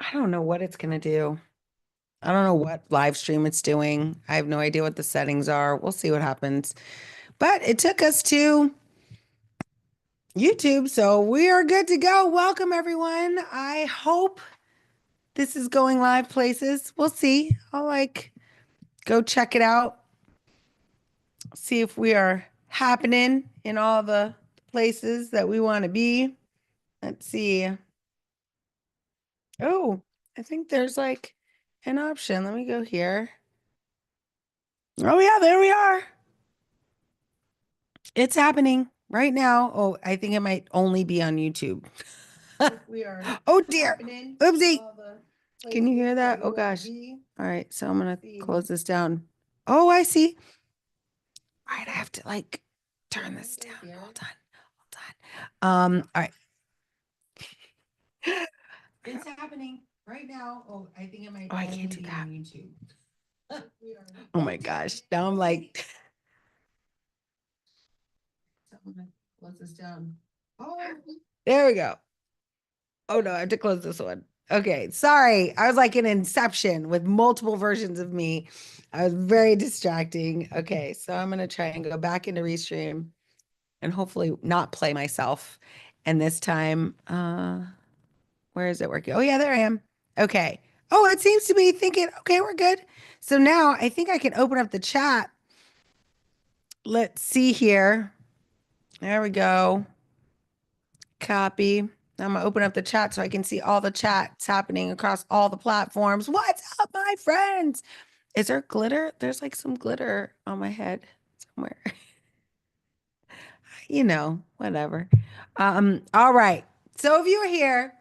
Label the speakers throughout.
Speaker 1: I don't know what it's going to do. I don't know what live stream it's doing. I have no idea what the settings are. We'll see what happens. But it took us to YouTube, so we are good to go. Welcome, everyone. I hope this is going live places. We'll see. I'll go check it out, see if we are happening in all the places that we want to be. Let's see. Oh, I think there's an option. Let me go here. Oh, yeah, there we are. It's happening right now. Oh, I think it might only be on YouTube. We are Oh dear. Oopsie. Can you hear that? Oh gosh. All right, so I'm gonna close this down. Oh, I see. All right, I have to turn this down. Hold on. All right. It's happening right now. Oh, I think it might I can't do that. YouTube. Oh my gosh. Now I'm like close this down. Oh, there we go. Oh no, I have to close this one. Okay, sorry. I was like in Inception with multiple versions of me. I was very distracting. Okay, so I'm gonna try and go back into Restream and hopefully not play myself. And this time, where is it working? Oh yeah, there I am. Okay. Oh, it seems to be thinking, okay, we're good. So now I think I can open up the chat. Let's see here. There we go. Copy. I'm gonna open up the chat so I can see all the chats happening across all the platforms. What's up, my friends? Is there glitter? There's some glitter on my head somewhere. Whatever. All right. So if you are here,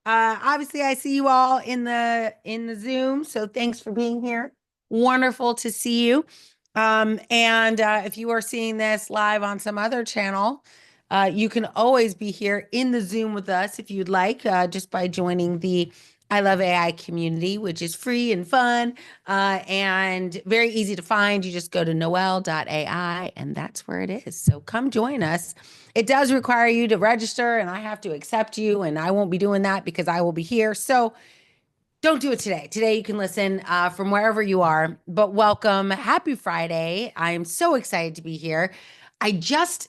Speaker 1: obviously I see you all in the Zoom. So thanks for being here. Wonderful to see you. And if you are seeing this live on some other channel, you can always be here in the Zoom with us if you'd like, just by joining the I Love AI community, which is free and fun and very easy to find. You just go to noelle.ai and that's where it is. So come join us. It does require you to register and I have to accept you, and I won't be doing that because I will be here. So don't do it today. Today you can listen from wherever you are, but welcome. Happy Friday. I'm so excited to be here. I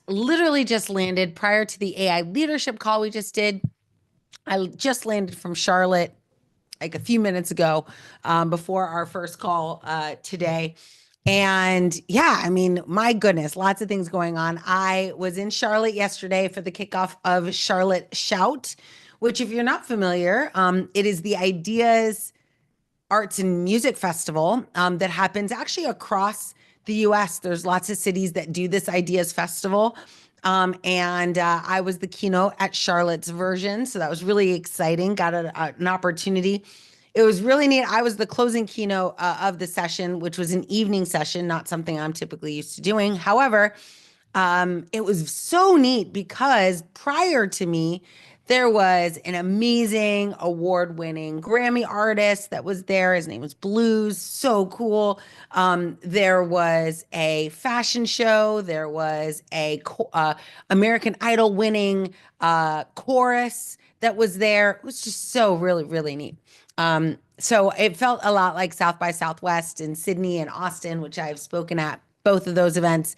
Speaker 1: literally just landed prior to the AI leadership call we just did. I just landed from Charlotte like a few minutes ago before our first call today. And yeah, I mean, my goodness, lots of things going on. I was in Charlotte yesterday for the kickoff of Charlotte Shout, which, if you're not familiar, it is the Ideas Arts and Music Festival that happens actually across the US. There's lots of cities that do this Ideas Festival. And I was the keynote at Charlotte's version. So that was really exciting. Got an opportunity. It was really neat. I was the closing keynote of the session, which was an evening session, not something I'm typically used to doing. However, it was so neat because prior to me, there was an amazing award-winning Grammy artist that was there. His name was Blues, so cool. There was a fashion show. There was a American Idol winning chorus that was there. It was just so really, really neat. So it felt a lot like South by Southwest in Sydney and Austin, which I've spoken at both of those events.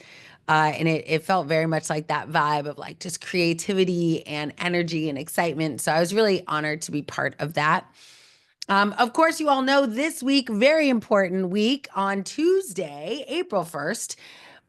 Speaker 1: And it felt very much like that vibe of just creativity and energy and excitement. So I was really honored to be part of that. Of course, you all know this week, very important week, on Tuesday, April 1st,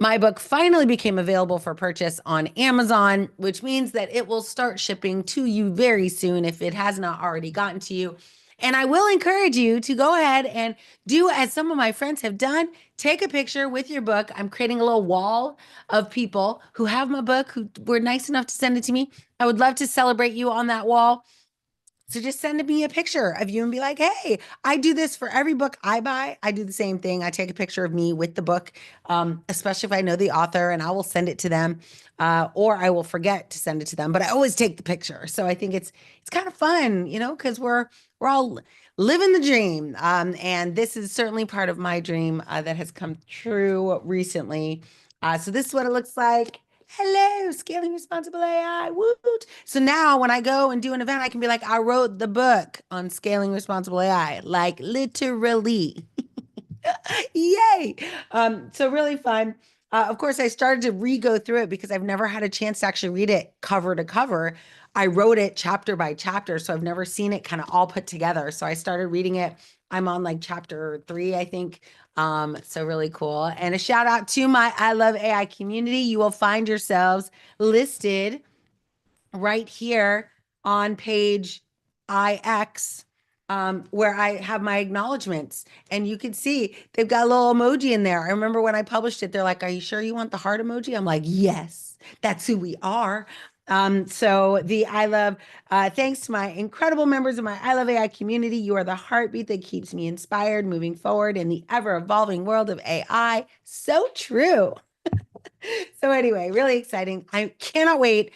Speaker 1: my book finally became available for purchase on Amazon, which means that it will start shipping to you very soon if it has not already gotten to you. And I will encourage you to go ahead and do as some of my friends have done. Take a picture with your book. I'm creating a little wall of people who have my book, who were nice enough to send it to me. I would love to celebrate you on that wall. So just send me a picture of you and be like, hey, I do this for every book I buy. I do the same thing. I take a picture of me with the book, especially if I know the author, and I will send it to them, or I will forget to send it to them. But I always take the picture. So I think it's kind of fun, because we're all living the dream. And this is certainly part of my dream that has come true recently. So this is what it looks like. hello, scaling responsible AI. Woot. So now when I go and do an event, I can be like, I wrote the book on scaling responsible AI, like literally. Yay. So really fun. Of course, I started to re-go through it because I've never had a chance to actually read it cover to cover. I wrote it chapter by chapter, so I've never seen it kind of all put together. So I started reading it. I'm on like chapter 3, I think. So really cool. And a shout out to my I Love AI community. You will find yourselves listed right here on page IX, where I have my acknowledgments. And you can see they've got a little emoji in there. I remember when I published it, they're like, are you sure you want the heart emoji? I'm like, yes, that's who we are. So the I love, thanks to my incredible members of my I Love AI community. You are the heartbeat that keeps me inspired, moving forward in the ever evolving world of AI. So true. So anyway, really exciting. I cannot wait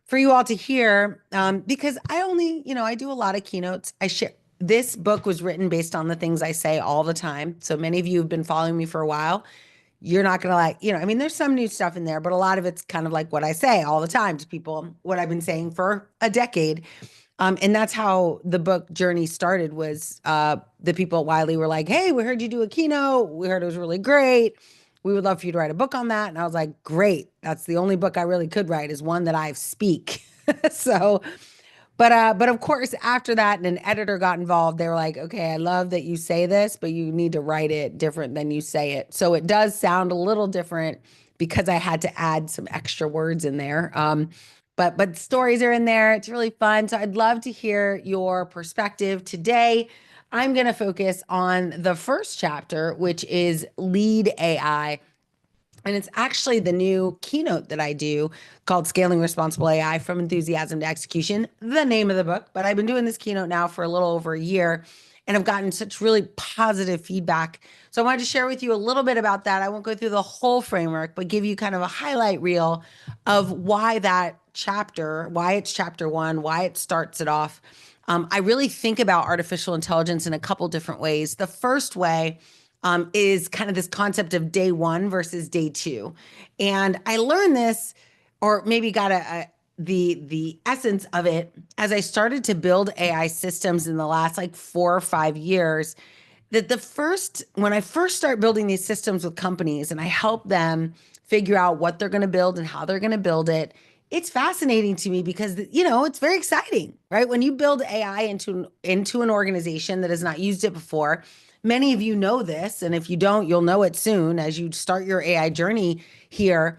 Speaker 1: for you all to hear, because I only, I do a lot of keynotes. I share. This book was written based on the things I say all the time. So many of you have been following me for a while. You're not gonna like, I mean, there's some new stuff in there, but a lot of it's kind of like what I say all the time to people, what I've been saying for a decade. And that's how the book journey started was the people at Wiley were like, hey, we heard you do a keynote. We heard it was really great. We would love for you to write a book on that. And I was like, great. That's the only book I really could write is one that I speak. So, but of course, after that, and an editor got involved, they were like, okay, I love that you say this, but you need to write it different than you say it. So it does sound a little different because I had to add some extra words in there. But stories are in there. It's really fun. So I'd love to hear your perspective today. I'm going to focus on the first chapter, which is lead AI. And it's actually the new keynote that I do called Scaling Responsible AI from Enthusiasm to Execution, the name of the book. But I've been doing this keynote now for a little over a year and I've gotten such really positive feedback. So I wanted to share with you a little bit about that. I won't go through the whole framework, but give you kind of a highlight reel of why that chapter, why it's chapter 1, why it starts it off. I really think about artificial intelligence in a couple different ways. The first way is kind of this concept of day 1 versus day 2. And I learned this, or maybe got the essence of it as I started to build AI systems in the last like 4 or 5 years. That when I first start building these systems with companies and I help them figure out what they're going to build and how they're going to build it, it's fascinating to me because, it's very exciting, right? When you build AI into an organization that has not used it before, many of you know this, and if you don't, you'll know it soon as you start your AI journey here.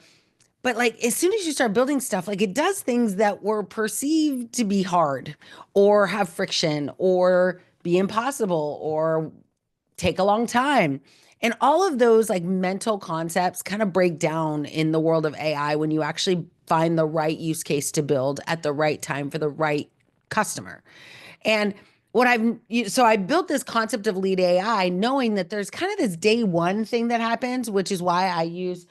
Speaker 1: But like as soon as you start building stuff, like it does things that were perceived to be hard or have friction or be impossible or take a long time. And all of those like mental concepts kind of break down in the world of AI when you actually find the right use case to build at the right time for the right customer. And so I built this concept of lead AI knowing that there's kind of this day 1 thing that happens, which is why I use,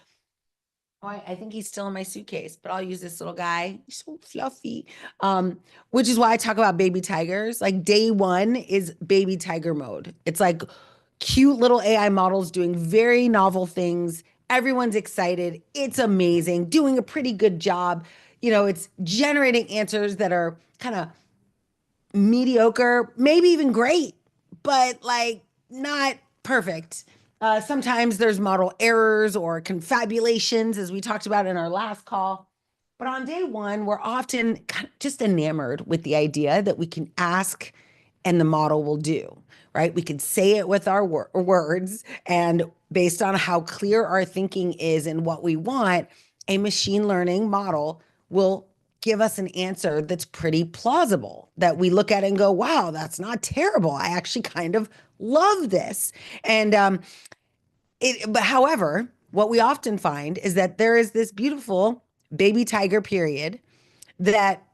Speaker 1: I think he's still in my suitcase, but I'll use this little guy. He's so fluffy. Which is why I talk about baby tigers. Like day 1 is baby tiger mode. It's like cute little AI models doing very novel things. Everyone's excited. It's amazing, doing a pretty good job. It's generating answers that are kind of mediocre, maybe even great, but like not perfect. Sometimes there's model errors or confabulations, as we talked about in our last call. But on day 1, we're often kind of just enamored with the idea that we can ask and the model will do, right? We can say it with our words, and based on how clear our thinking is and what we want, a machine learning model will give us an answer that's pretty plausible, that we look at and go, wow, that's not terrible. I actually kind of love this. And but however, what we often find is that there is this beautiful baby tiger period that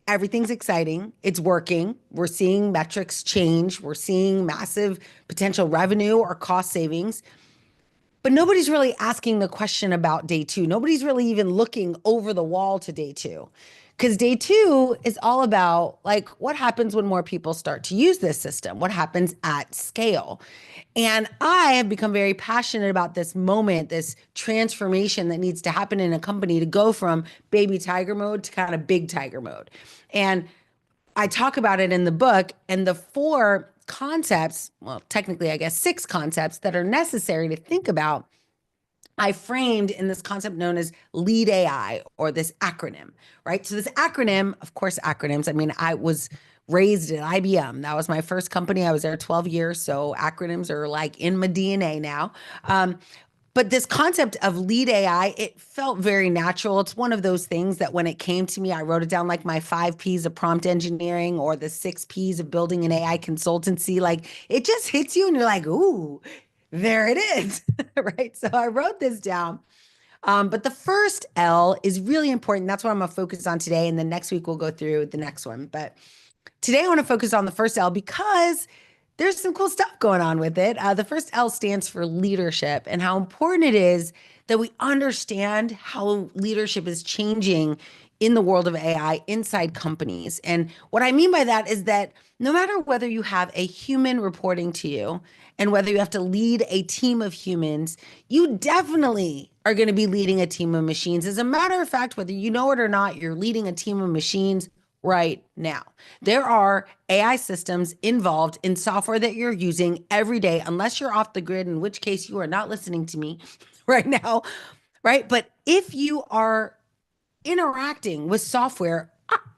Speaker 1: everything's exciting. It's working. We're seeing metrics change. We're seeing massive potential revenue or cost savings. But nobody's really asking the question about day 2. Nobody's really even looking over the wall to day 2. Because day two is all about like what happens when more people start to use this system? What happens at scale? And I have become very passionate about this moment, this transformation that needs to happen in a company to go from baby tiger mode to kind of big tiger mode. And I talk about it in the book, and the four concepts, well, technically, I guess six concepts that are necessary to think about I framed in this concept known as lead AI or this acronym, right? So, this acronym, of course, acronyms. I mean, I was raised at IBM. That was my first company. I was there 12 years. So, acronyms are like in my DNA now. But this concept of lead AI, it felt very natural. It's one of those things that when it came to me, I wrote it down like my 5 Ps of prompt engineering or the 6 Ps of building an AI consultancy. Like it just hits you and you're like, ooh, there it is. Right. So I wrote this down. But the first L is really important. That's what I'm going to focus on today. And then next week, we'll go through the next one. But today, I want to focus on the first L because there's some cool stuff going on with it. The first L stands for leadership and how important it is that we understand how leadership is changing in the world of AI inside companies. And what I mean by that is that no matter whether you have a human reporting to you and whether you have to lead a team of humans, you definitely are going to be leading a team of machines. As a matter of fact, whether you know it or not, you're leading a team of machines right now. There are AI systems involved in software that you're using every day, unless you're off the grid, in which case you are not listening to me right now, right? But if you are interacting with software,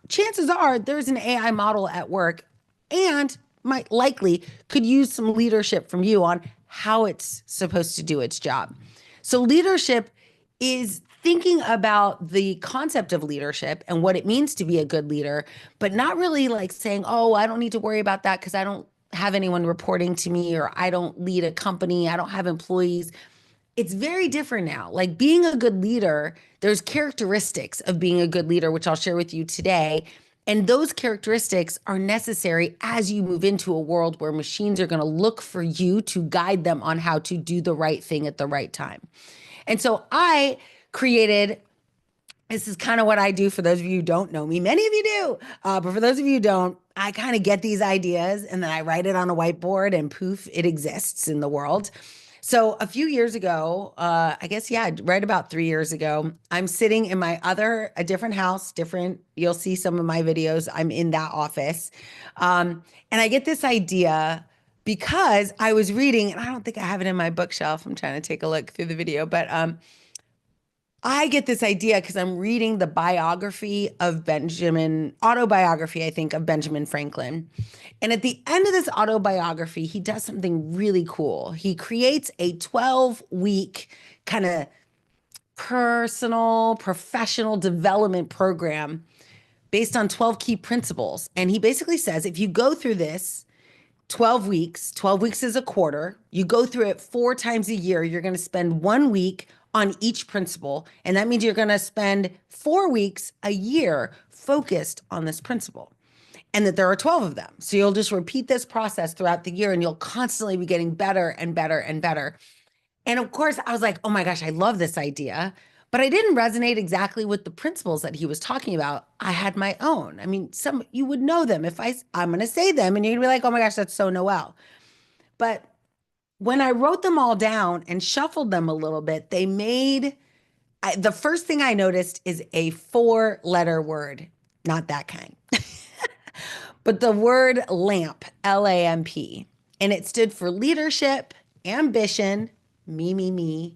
Speaker 1: chances are there's an AI model at work and might likely could use some leadership from you on how it's supposed to do its job. So leadership is thinking about the concept of leadership and what it means to be a good leader, but not really like saying, oh, I don't need to worry about that because I don't have anyone reporting to me or I don't lead a company, I don't have employees. It's very different now. Like being a good leader, there's characteristics of being a good leader, which I'll share with you today. And those characteristics are necessary as you move into a world where machines are going to look for you to guide them on how to do the right thing at the right time. And so I created this is kind of what I do for those of you who don't know me. Many of you do. But for those of you who don't, I kind of get these ideas and then I write it on a whiteboard and poof, it exists in the world. So a few years ago, I guess, yeah, right about 3 years ago, I'm sitting in a different house, you'll see some of my videos. I'm in that office. And I get this idea because I was reading, and I don't think I have it in my bookshelf. I'm trying to take a look through the video, but I get this idea because I'm reading the autobiography, I think, of Benjamin Franklin. And at the end of this autobiography, he does something really cool. He creates a 12-week kind of personal, professional development program based on 12 key principles. And he basically says if you go through this 12 weeks is a quarter. You go through it 4 times a year. You're going to spend 1 week on each principle. And that means you're going to spend 4 weeks a year focused on this principle and that there are 12 of them. So you'll just repeat this process throughout the year and you'll constantly be getting better and better and better. And of course, I was like, oh my gosh, I love this idea. But I didn't resonate exactly with the principles that he was talking about. I had my own. I mean, you would know them if I'm going to say them and you're going to be like, oh my gosh, that's so Noelle. But when I wrote them all down and shuffled them a little bit, the first thing I noticed is a 4-letter word, not that kind, but the word LAMP, LAMP. And it stood for leadership, ambition, me,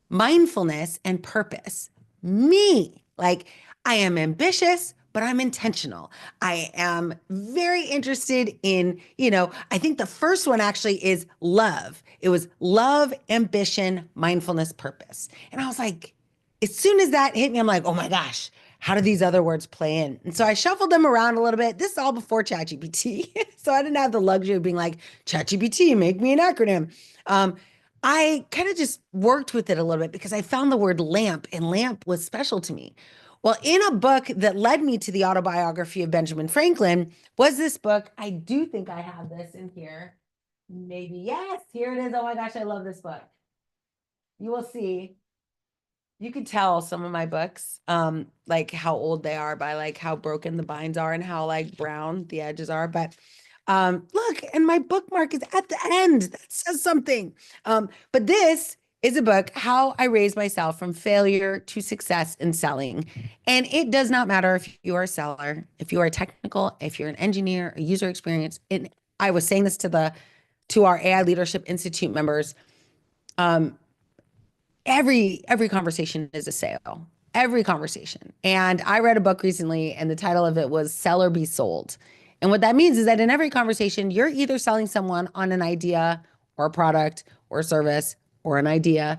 Speaker 1: mindfulness, and purpose. Me, like I am ambitious, but I'm intentional. I am very interested in, I think the first one actually is love. It was love, ambition, mindfulness, purpose. And I was like, as soon as that hit me, I'm like, oh my gosh, how do these other words play in? And so I shuffled them around a little bit. This is all before ChatGPT. So I didn't have the luxury of being like, ChatGPT, make me an acronym. I kind of just worked with it a little bit because I found the word lamp and lamp was special to me. Well, in a book that led me to the autobiography of Benjamin Franklin was this book. I do think I have this in here. Maybe, yes, here it is. Oh my gosh, I love this book. You will see. You could tell some of my books, like how old they are by like how broken the binds are and how like brown the edges are. But look, and my bookmark is at the end. That says something. But this is a book, How I Raised Myself from Failure to Success in Selling. And it does not matter if you are a seller, if you are technical, if you're an engineer, a user experience. And I was saying this to our AI Leadership Institute members. Um, every conversation is a sale, every conversation. And I read a book recently and the title of it was Sell or Be Sold. And what that means is that in every conversation you're either selling someone on an idea or a product or a service or an idea,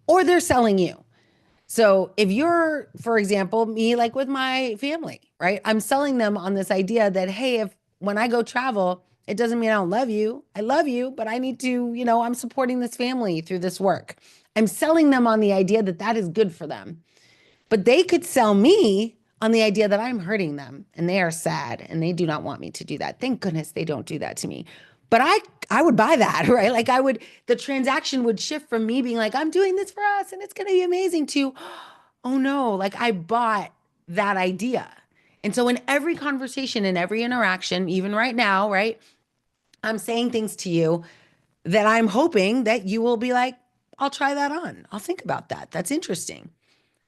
Speaker 1: or they're selling you. So if you're, for example, me, like with my family, right? I'm selling them on this idea that, hey, if when I go travel, it doesn't mean I don't love you. I love you, but I need to, I'm supporting this family through this work. I'm selling them on the idea that that is good for them. But they could sell me on the idea that I'm hurting them and they are sad and they do not want me to do that. Thank goodness they don't do that to me. But I would buy that, right? Like the transaction would shift from me being like, I'm doing this for us and it's going to be amazing to, oh no, like I bought that idea. And so in every conversation, in every interaction, even right now, right, I'm saying things to you that I'm hoping that you will be like, I'll try that on. I'll think about that. That's interesting.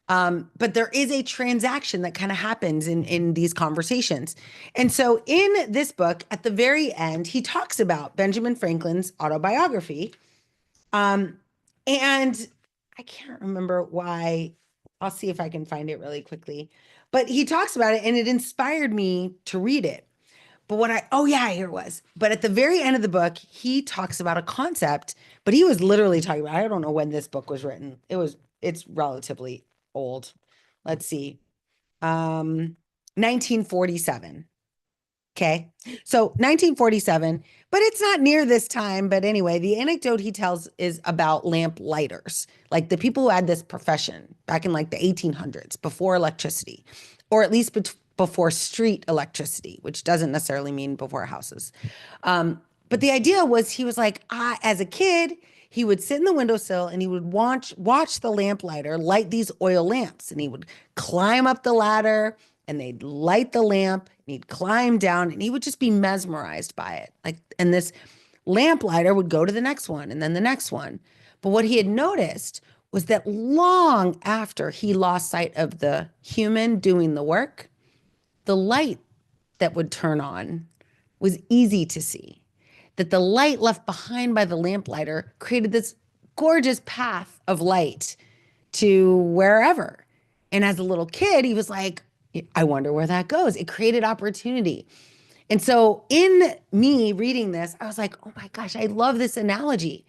Speaker 1: But there is a transaction that kind of happens in these conversations. And so in this book, at the very end, he talks about Benjamin Franklin's autobiography. And I can't remember why. I'll see if I can find it really quickly. But he talks about it and it inspired me to read it. But oh yeah, here it was. But at the very end of the book, he talks about a concept, but he was literally talking about, I don't know when this book was written. It's relatively old. Let's see. 1947. Okay. So 1947, but it's not near this time. But anyway, the anecdote he tells is about lamplighters, like the people who had this profession back in like the 1800s before electricity, or at least before street electricity, which doesn't necessarily mean before houses. But the idea was he was like, as a kid, he would sit in the windowsill and he would watch the lamplighter light these oil lamps, and he would climb up the ladder and they'd light the lamp and he'd climb down and he would just be mesmerized by it. Like, and this lamplighter would go to the next one and then the next one. But what he had noticed was that long after he lost sight of the human doing the work, the light that would turn on was easy to see. That the light left behind by the lamplighter created this gorgeous path of light to wherever. And as a little kid, he was like, I wonder where that goes. It created opportunity. And so in me reading this, I was like, oh my gosh, I love this analogy.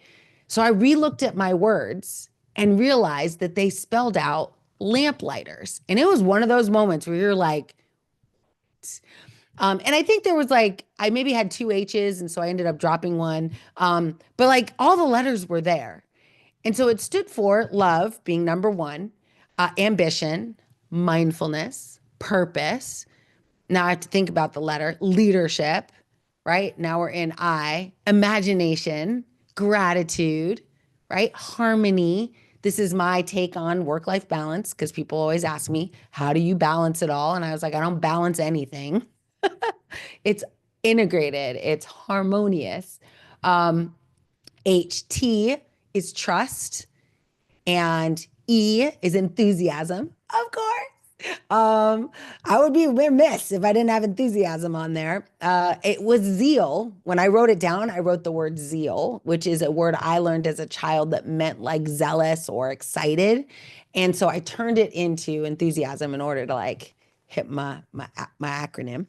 Speaker 1: So I relooked at my words and realized that they spelled out lamplighters. And it was one of those moments where you're like, and I think there was like, I maybe had two H's, and so I ended up dropping one. But like all the letters were there. And so it stood for love being number one, ambition, mindfulness, purpose. Now I have to think about the letter, leadership, right? Now we're in I, imagination, gratitude, right? Harmony. This is my take on work-life balance because people always ask me, how do you balance it all? And I was like, I don't balance anything. It's integrated, it's harmonious. HT is trust, and E is enthusiasm, of course. I would be remiss if I didn't have enthusiasm on there. It was zeal. When I wrote it down, I wrote the word zeal, which is a word I learned as a child that meant like zealous or excited. And so I turned it into enthusiasm in order to like hit my acronym.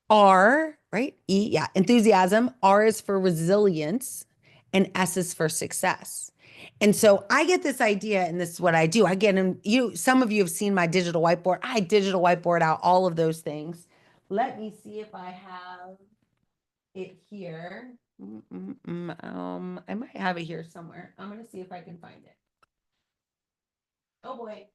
Speaker 1: R, right? E, yeah, enthusiasm. R is for resilience, and S is for success. And so I get this idea, and this is what I do. I get in some of you have seen my digital whiteboard. I digital whiteboard out all of those things. Let me see if I have it here. I might have it here somewhere. I'm gonna see if I can find it. Oh boy.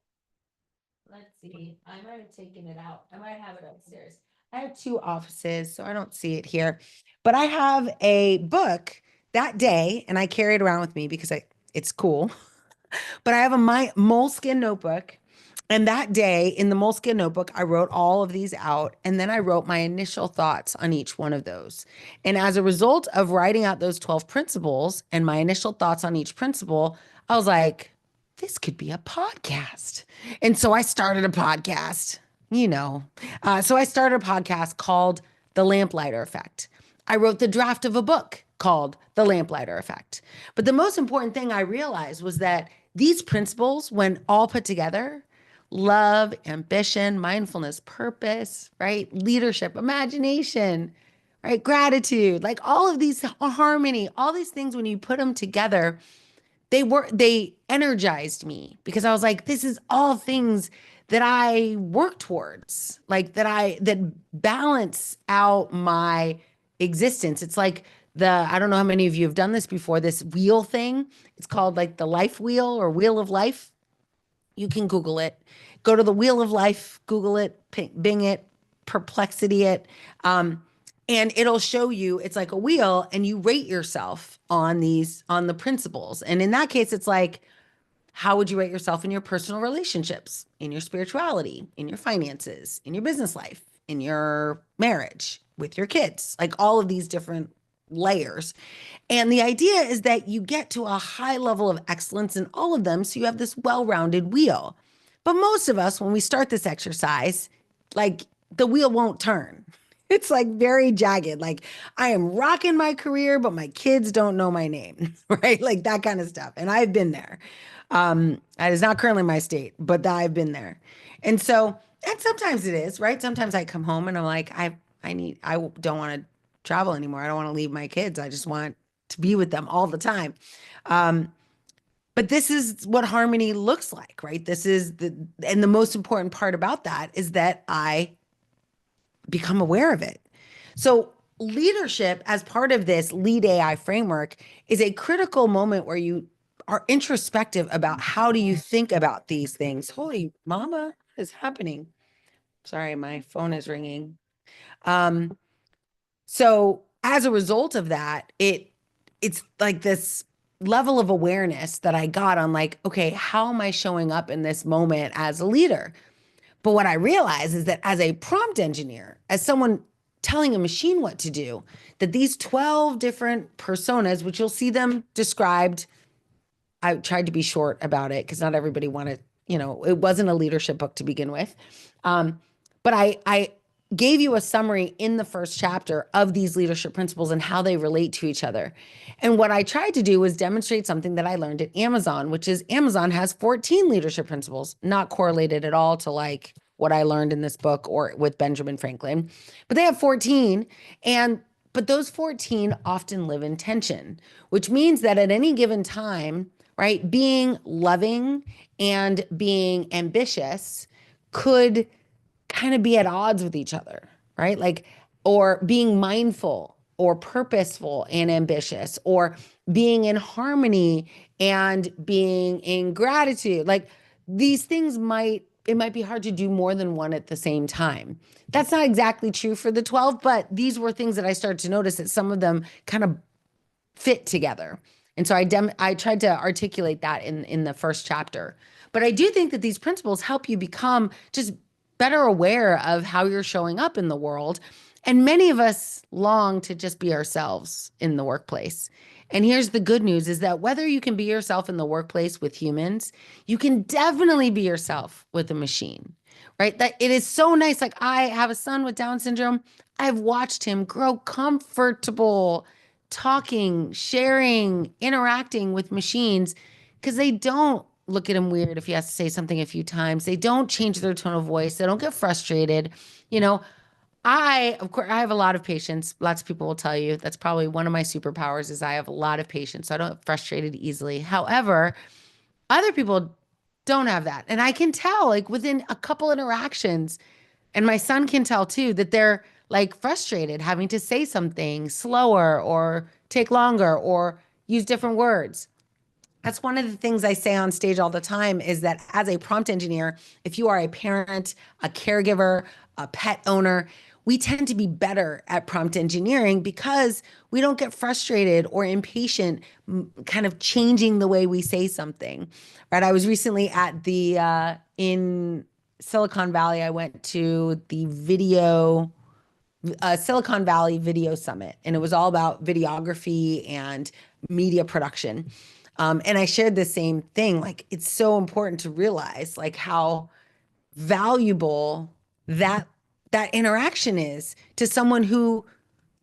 Speaker 1: Let's see. I might have taken it out. I might have it upstairs. I have two offices, so I don't see it here. But I have a book that day, and I carry it around with me because it's cool. But I have a moleskin notebook. And that day in the moleskin notebook, I wrote all of these out. And then I wrote my initial thoughts on each one of those. And as a result of writing out those 12 principles and my initial thoughts on each principle, I was like, this could be a podcast. And so I started a podcast, you know. So I started a podcast called The Lamplighter Effect. I wrote the draft of a book called The Lamplighter Effect. But the most important thing I realized was that these principles, when all put together, love, ambition, mindfulness, purpose, right? Leadership, imagination, right? Gratitude, like all of these, harmony, all these things, when you put them together, they energized me because I was like, this is all things that I work towards, like that balance out my existence. It's like I don't know how many of you have done this before, this wheel thing. It's called like the life wheel or wheel of life. You can Google it. Go to the wheel of life, Google it, Bing it, perplexity it. And it'll show you, it's like a wheel, and you rate yourself on the principles. And in that case, it's like, how would you rate yourself in your personal relationships, in your spirituality, in your finances, in your business life, in your marriage, with your kids, like all of these different layers. And the idea is that you get to a high level of excellence in all of them. So you have this well-rounded wheel. But most of us, when we start this exercise, like the wheel won't turn. It's like very jagged. Like I am rocking my career, but my kids don't know my name, right? Like that kind of stuff. And I've been there. That is not currently my state, but I've been there. And so, and sometimes it is, right? Sometimes I come home and I'm like, I don't want to travel anymore. I don't want to leave my kids. I just want to be with them all the time. But this is what harmony looks like, right? And the most important part about that is that I become aware of it. So leadership as part of this lead AI framework is a critical moment where you are introspective about how do you think about these things. Holy mama, what is happening? Sorry, my phone is ringing. So as a result of that, it's like this level of awareness that I got on like, okay, how am I showing up in this moment as a leader? But what I realize is that as a prompt engineer, as someone telling a machine what to do, that these 12 different personas, which you'll see them described, I tried to be short about it because not everybody wanted, it wasn't a leadership book to begin with. But I gave you a summary in the first chapter of these leadership principles and how they relate to each other. And what I tried to do was demonstrate something that I learned at Amazon, which is Amazon has 14 leadership principles, not correlated at all to like what I learned in this book or with Benjamin Franklin, but they have 14. But those 14 often live in tension, which means that at any given time, right, being loving and being ambitious could kind of be at odds with each other, right? Like, or being mindful or purposeful and ambitious, or being in harmony and being in gratitude. Like these things it might be hard to do more than one at the same time. That's not exactly true for the 12, but these were things that I started to notice that some of them kind of fit together. And so I tried to articulate that in the first chapter. But I do think that these principles help you become just better aware of how you're showing up in the world. And many of us long to just be ourselves in the workplace. And here's the good news is that whether you can be yourself in the workplace with humans, you can definitely be yourself with a machine, right? That it is so nice. Like I have a son with Down syndrome. I've watched him grow comfortable talking, sharing, interacting with machines because they don't look at him weird if he has to say something a few times. They don't change their tone of voice. They don't get frustrated. Of course, I have a lot of patience. Lots of people will tell you that's probably one of my superpowers is I have a lot of patience. So I don't get frustrated easily. However, other people don't have that. And I can tell like within a couple interactions, and my son can tell too, that they're like frustrated having to say something slower or take longer or use different words. That's one of the things I say on stage all the time is that as a prompt engineer, if you are a parent, a caregiver, a pet owner, we tend to be better at prompt engineering because we don't get frustrated or impatient kind of changing the way we say something, right? I was recently at in Silicon Valley. I went to the Silicon Valley Video Summit, and it was all about videography and media production. And I shared the same thing. Like, it's so important to realize like how valuable that that interaction is to someone who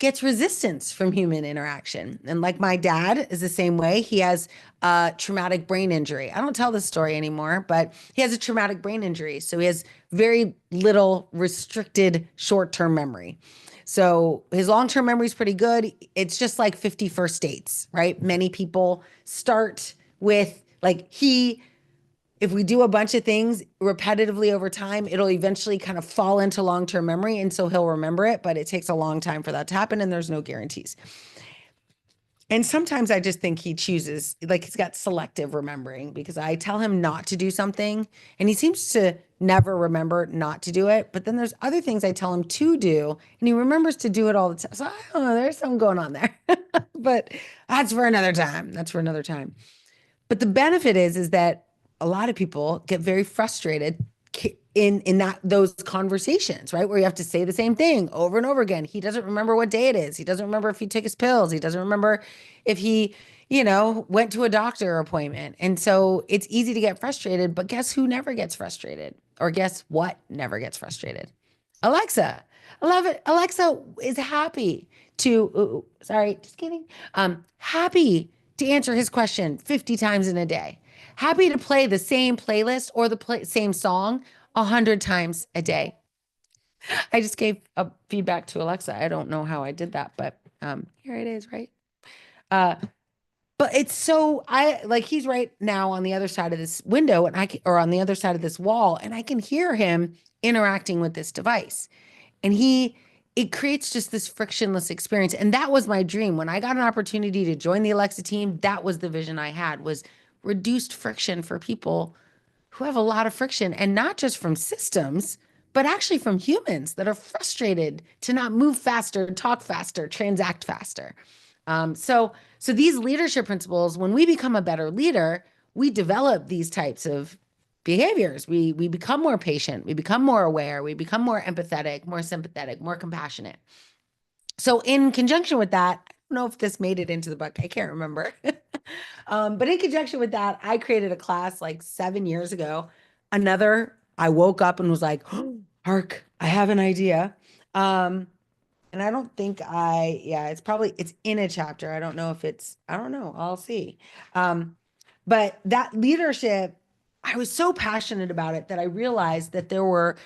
Speaker 1: gets resistance from human interaction. And like my dad is the same way. He has a traumatic brain injury. I don't tell this story anymore, but he has a traumatic brain injury. So he has very little restricted short-term memory. So his long-term memory is pretty good. It's just like 51st dates, right? Many people start with like if we do a bunch of things repetitively over time, it'll eventually kind of fall into long-term memory. And so he'll remember it, but it takes a long time for that to happen. And there's no guarantees. And sometimes I just think he chooses, like he's got selective remembering because I tell him not to do something and he seems to never remember not to do it. But then there's other things I tell him to do and he remembers to do it all the time. So I don't know, there's something going on there. But that's for another time. That's for another time. But the benefit is that a lot of people get very frustrated in those conversations, right? Where you have to say the same thing over and over again. He doesn't remember what day it is. He doesn't remember if he took his pills. He doesn't remember if he, went to a doctor appointment. And so it's easy to get frustrated, but guess who never gets frustrated? Or guess what never gets frustrated? Alexa. I love it. Alexa is happy sorry, just kidding. Happy to answer his question 50 times in a day. Happy to play the same playlist or the same song 100 times a day. I just gave a feedback to Alexa. I don't know how I did that, but here it is, right? But it's so he's right now on the other side of this window or on the other side of this wall, and I can hear him interacting with this device. And it creates just this frictionless experience. And that was my dream. When I got an opportunity to join the Alexa team, that was the vision I had, was reduced friction for people who have a lot of friction, and not just from systems, but actually from humans that are frustrated to not move faster, talk faster, transact faster. So these leadership principles, when we become a better leader, we develop these types of behaviors. We become more patient, we become more aware, we become more empathetic, more sympathetic, more compassionate. So in conjunction with that, I don't know if this made it into the book. I can't remember. But in conjunction with that, I created a class like 7 years ago. I woke up and was like, oh, hark, I have an idea. And I don't think it's in a chapter. I don't know if I don't know. I'll see. But that leadership, I was so passionate about it that I realized that there were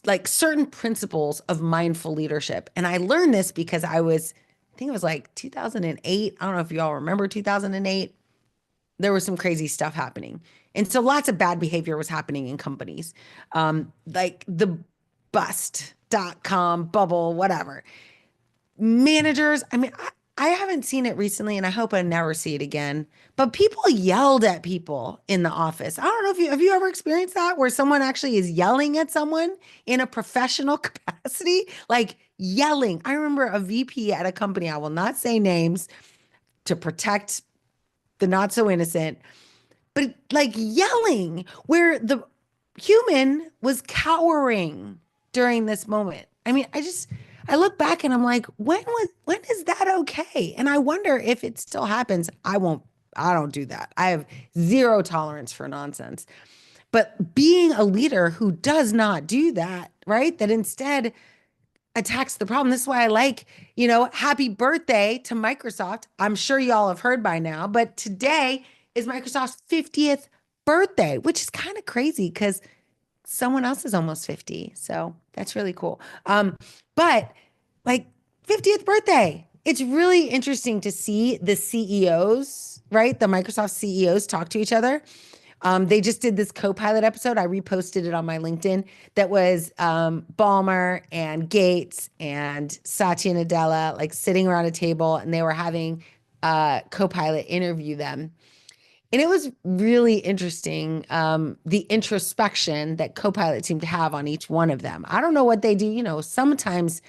Speaker 1: like certain principles of mindful leadership. And I learned this because I think it was like 2008. I don't know if you all remember 2008. There was some crazy stuff happening. And so lots of bad behavior was happening in companies. Like the bust.com bubble, whatever. Managers, I mean, I haven't seen it recently and I hope I never see it again, but people yelled at people in the office. I don't know if have you ever experienced that where someone actually is yelling at someone in a professional capacity, like yelling. I remember a VP at a company, I will not say names to protect the not so innocent, but like yelling where the human was cowering during this moment. I mean, I look back and I'm like, when is that okay? And I wonder if it still happens. I don't do that. I have zero tolerance for nonsense. But being a leader who does not do that, right? That instead attacks the problem. This is why I like, happy birthday to Microsoft. I'm sure y'all have heard by now, but today is Microsoft's 50th birthday, which is kind of crazy because someone else is almost 50. So that's really cool. But like 50th birthday, it's really interesting to see the CEOs, right? The Microsoft CEOs talk to each other. They just did this co-pilot episode. I reposted it on my LinkedIn that was Ballmer and Gates and Satya Nadella like sitting around a table and they were having co-pilot interview them. And it was really interesting, the introspection that Copilot seemed to have on each one of them. I don't know what they do. Sometimes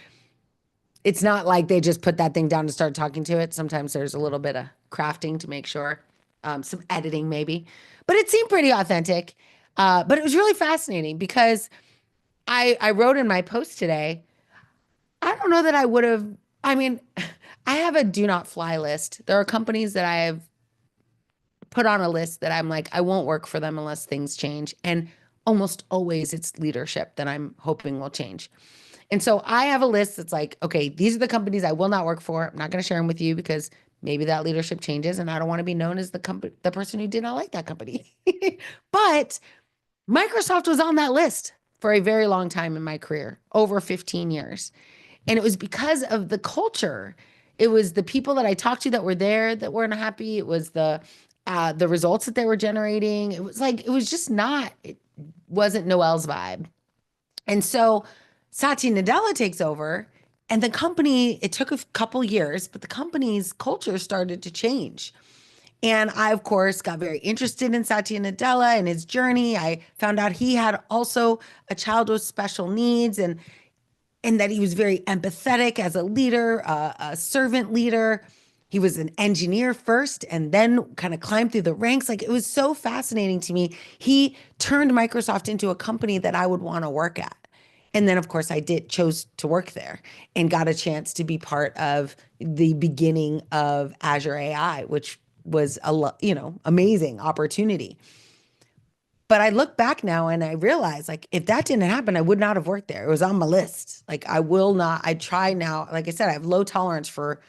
Speaker 1: it's not like they just put that thing down and start talking to it. Sometimes there's a little bit of crafting to make sure, some editing maybe, but it seemed pretty authentic. But it was really fascinating because I wrote in my post today, I don't know that I would have, I mean, I have a do not fly list. There are companies that I have put on a list that I'm like, I won't work for them unless things change. And almost always it's leadership that I'm hoping will change. And so I have a list that's like, okay, these are the companies I will not work for. I'm not going to share them with you because maybe that leadership changes and I don't want to be known as the person who did not like that company. But Microsoft was on that list for a very long time in my career, over 15 years. And it was because of the culture. It was the people that I talked to that were there that weren't happy. It was the results that they were generating. It was like, it was just not, it wasn't Noelle's vibe. And so Satya Nadella takes over, and the company, it took a couple years, but the company's culture started to change. And I, of course, got very interested in Satya Nadella and his journey. I found out he had also a child with special needs, and that he was very empathetic as a leader, a servant leader. He was an engineer first and then kind of climbed through the ranks. Like, it was so fascinating to me. He turned Microsoft into a company that I would want to work at. And then, of course, I chose to work there and got a chance to be part of the beginning of Azure AI, which was amazing opportunity. But I look back now and I realize, like, if that didn't happen, I would not have worked there. It was on my list. Like, I will not, I try now. Like I said, I have low tolerance for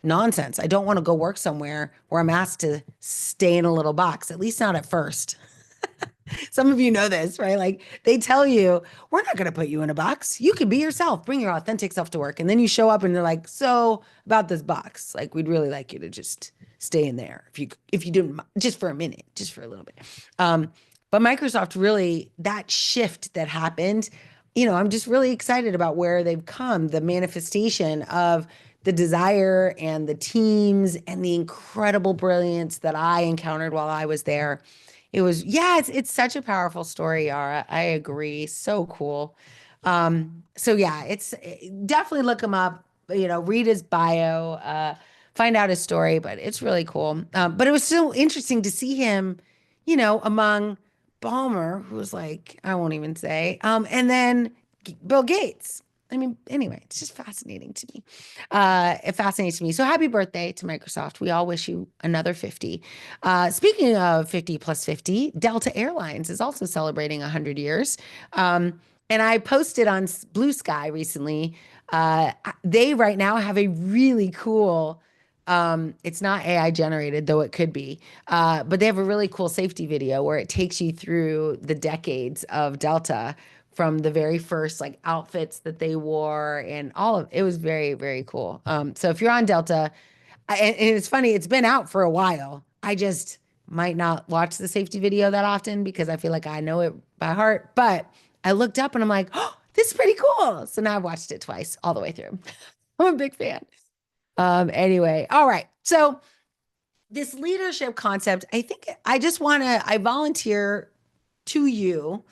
Speaker 1: nonsense. I don't want to go work somewhere where I'm asked to stay in a little box, at least not at first. Some of you know this, right? Like, they tell you, we're not going to put you in a box. You can be yourself, bring your authentic self to work. And then you show up and they're like, so about this box, like, we'd really like you to just stay in there. If you didn't, just for a minute, just for a little bit. But Microsoft really, that shift that happened, I'm just really excited about where they've come, the manifestation of the desire and the teams and the incredible brilliance that I encountered while I was there. It's such a powerful story, Yara. I agree. So cool. So yeah, definitely look him up, read his bio, find out his story, but it's really cool. But it was so interesting to see him, among Balmer, who was like, I won't even say, and then Bill Gates. I mean, anyway, it's just fascinating to me. It fascinates me. So happy birthday to Microsoft. We all wish you another 50. Speaking of 50 plus 50, Delta Airlines is also celebrating 100 years. And I posted on Blue Sky recently. They right now have a really cool, it's not AI generated, though it could be. But they have a really cool safety video where it takes you through the decades of Delta from the very first like outfits that they wore and all of it was very, very cool. So if you're on Delta, and it's funny, it's been out for a while. I just might not watch the safety video that often because I feel like I know it by heart. But I looked up and I'm like, oh, this is pretty cool. So now I've watched it twice all the way through. I'm a big fan. Anyway, all right. So this leadership concept, I think I volunteer to you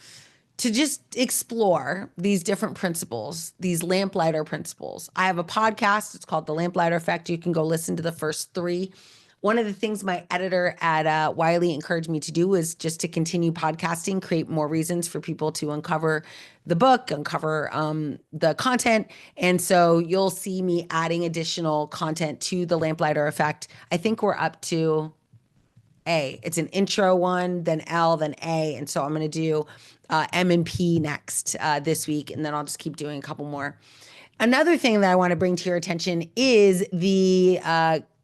Speaker 1: to just explore these different principles, these Lamplighter principles. I have a podcast. It's called The Lamplighter Effect. You can go listen to the first 3. One of the things my editor at Wiley encouraged me to do was just to continue podcasting, create more reasons for people to uncover the book, uncover the content. And so you'll see me adding additional content to the Lamplighter Effect. I think we're up to A. It's an intro one, then L, then A. And so I'm going to do M and P next this week, and then I'll just keep doing a couple more. Another thing that I want to bring to your attention is the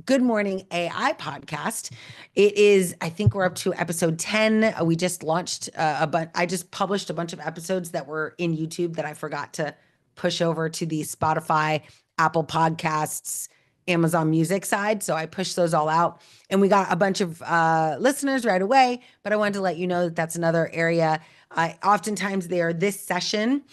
Speaker 1: Good Morning AI podcast. It is, I think we're up to episode 10. We just launched I just published a bunch of episodes that were in YouTube that I forgot to push over to the Spotify, Apple Podcasts, Amazon Music side. So I pushed those all out and we got a bunch of listeners right away, but I wanted to let you know that that's another area. Oftentimes they are this session.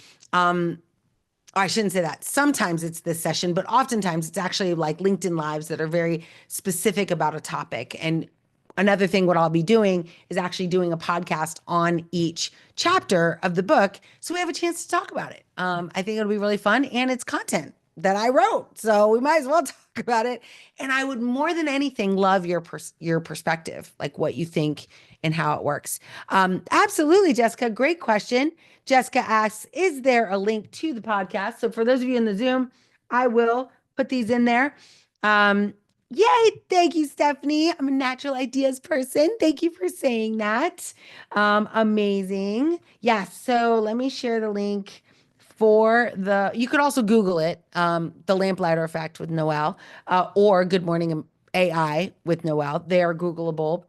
Speaker 1: I shouldn't say that. Sometimes it's this session, but oftentimes it's actually like LinkedIn Lives that are very specific about a topic. And another thing, what I'll be doing is actually doing a podcast on each chapter of the book. So we have a chance to talk about it. I think it'll be really fun, and it's content that I wrote. So we might as well talk about it. And I would more than anything love your perspective, like what you think and how it works. Absolutely, Jessica. Great question. Jessica asks, is there a link to the podcast? So for those of you in the Zoom, I will put these in there. Yay. Thank you, Stephanie. I'm a natural ideas person. Thank you for saying that. Amazing. Yes. So let me share the link for you could also Google it, the Lamplighter effect with Noelle, or Good Morning AI with Noelle. They are Googleable.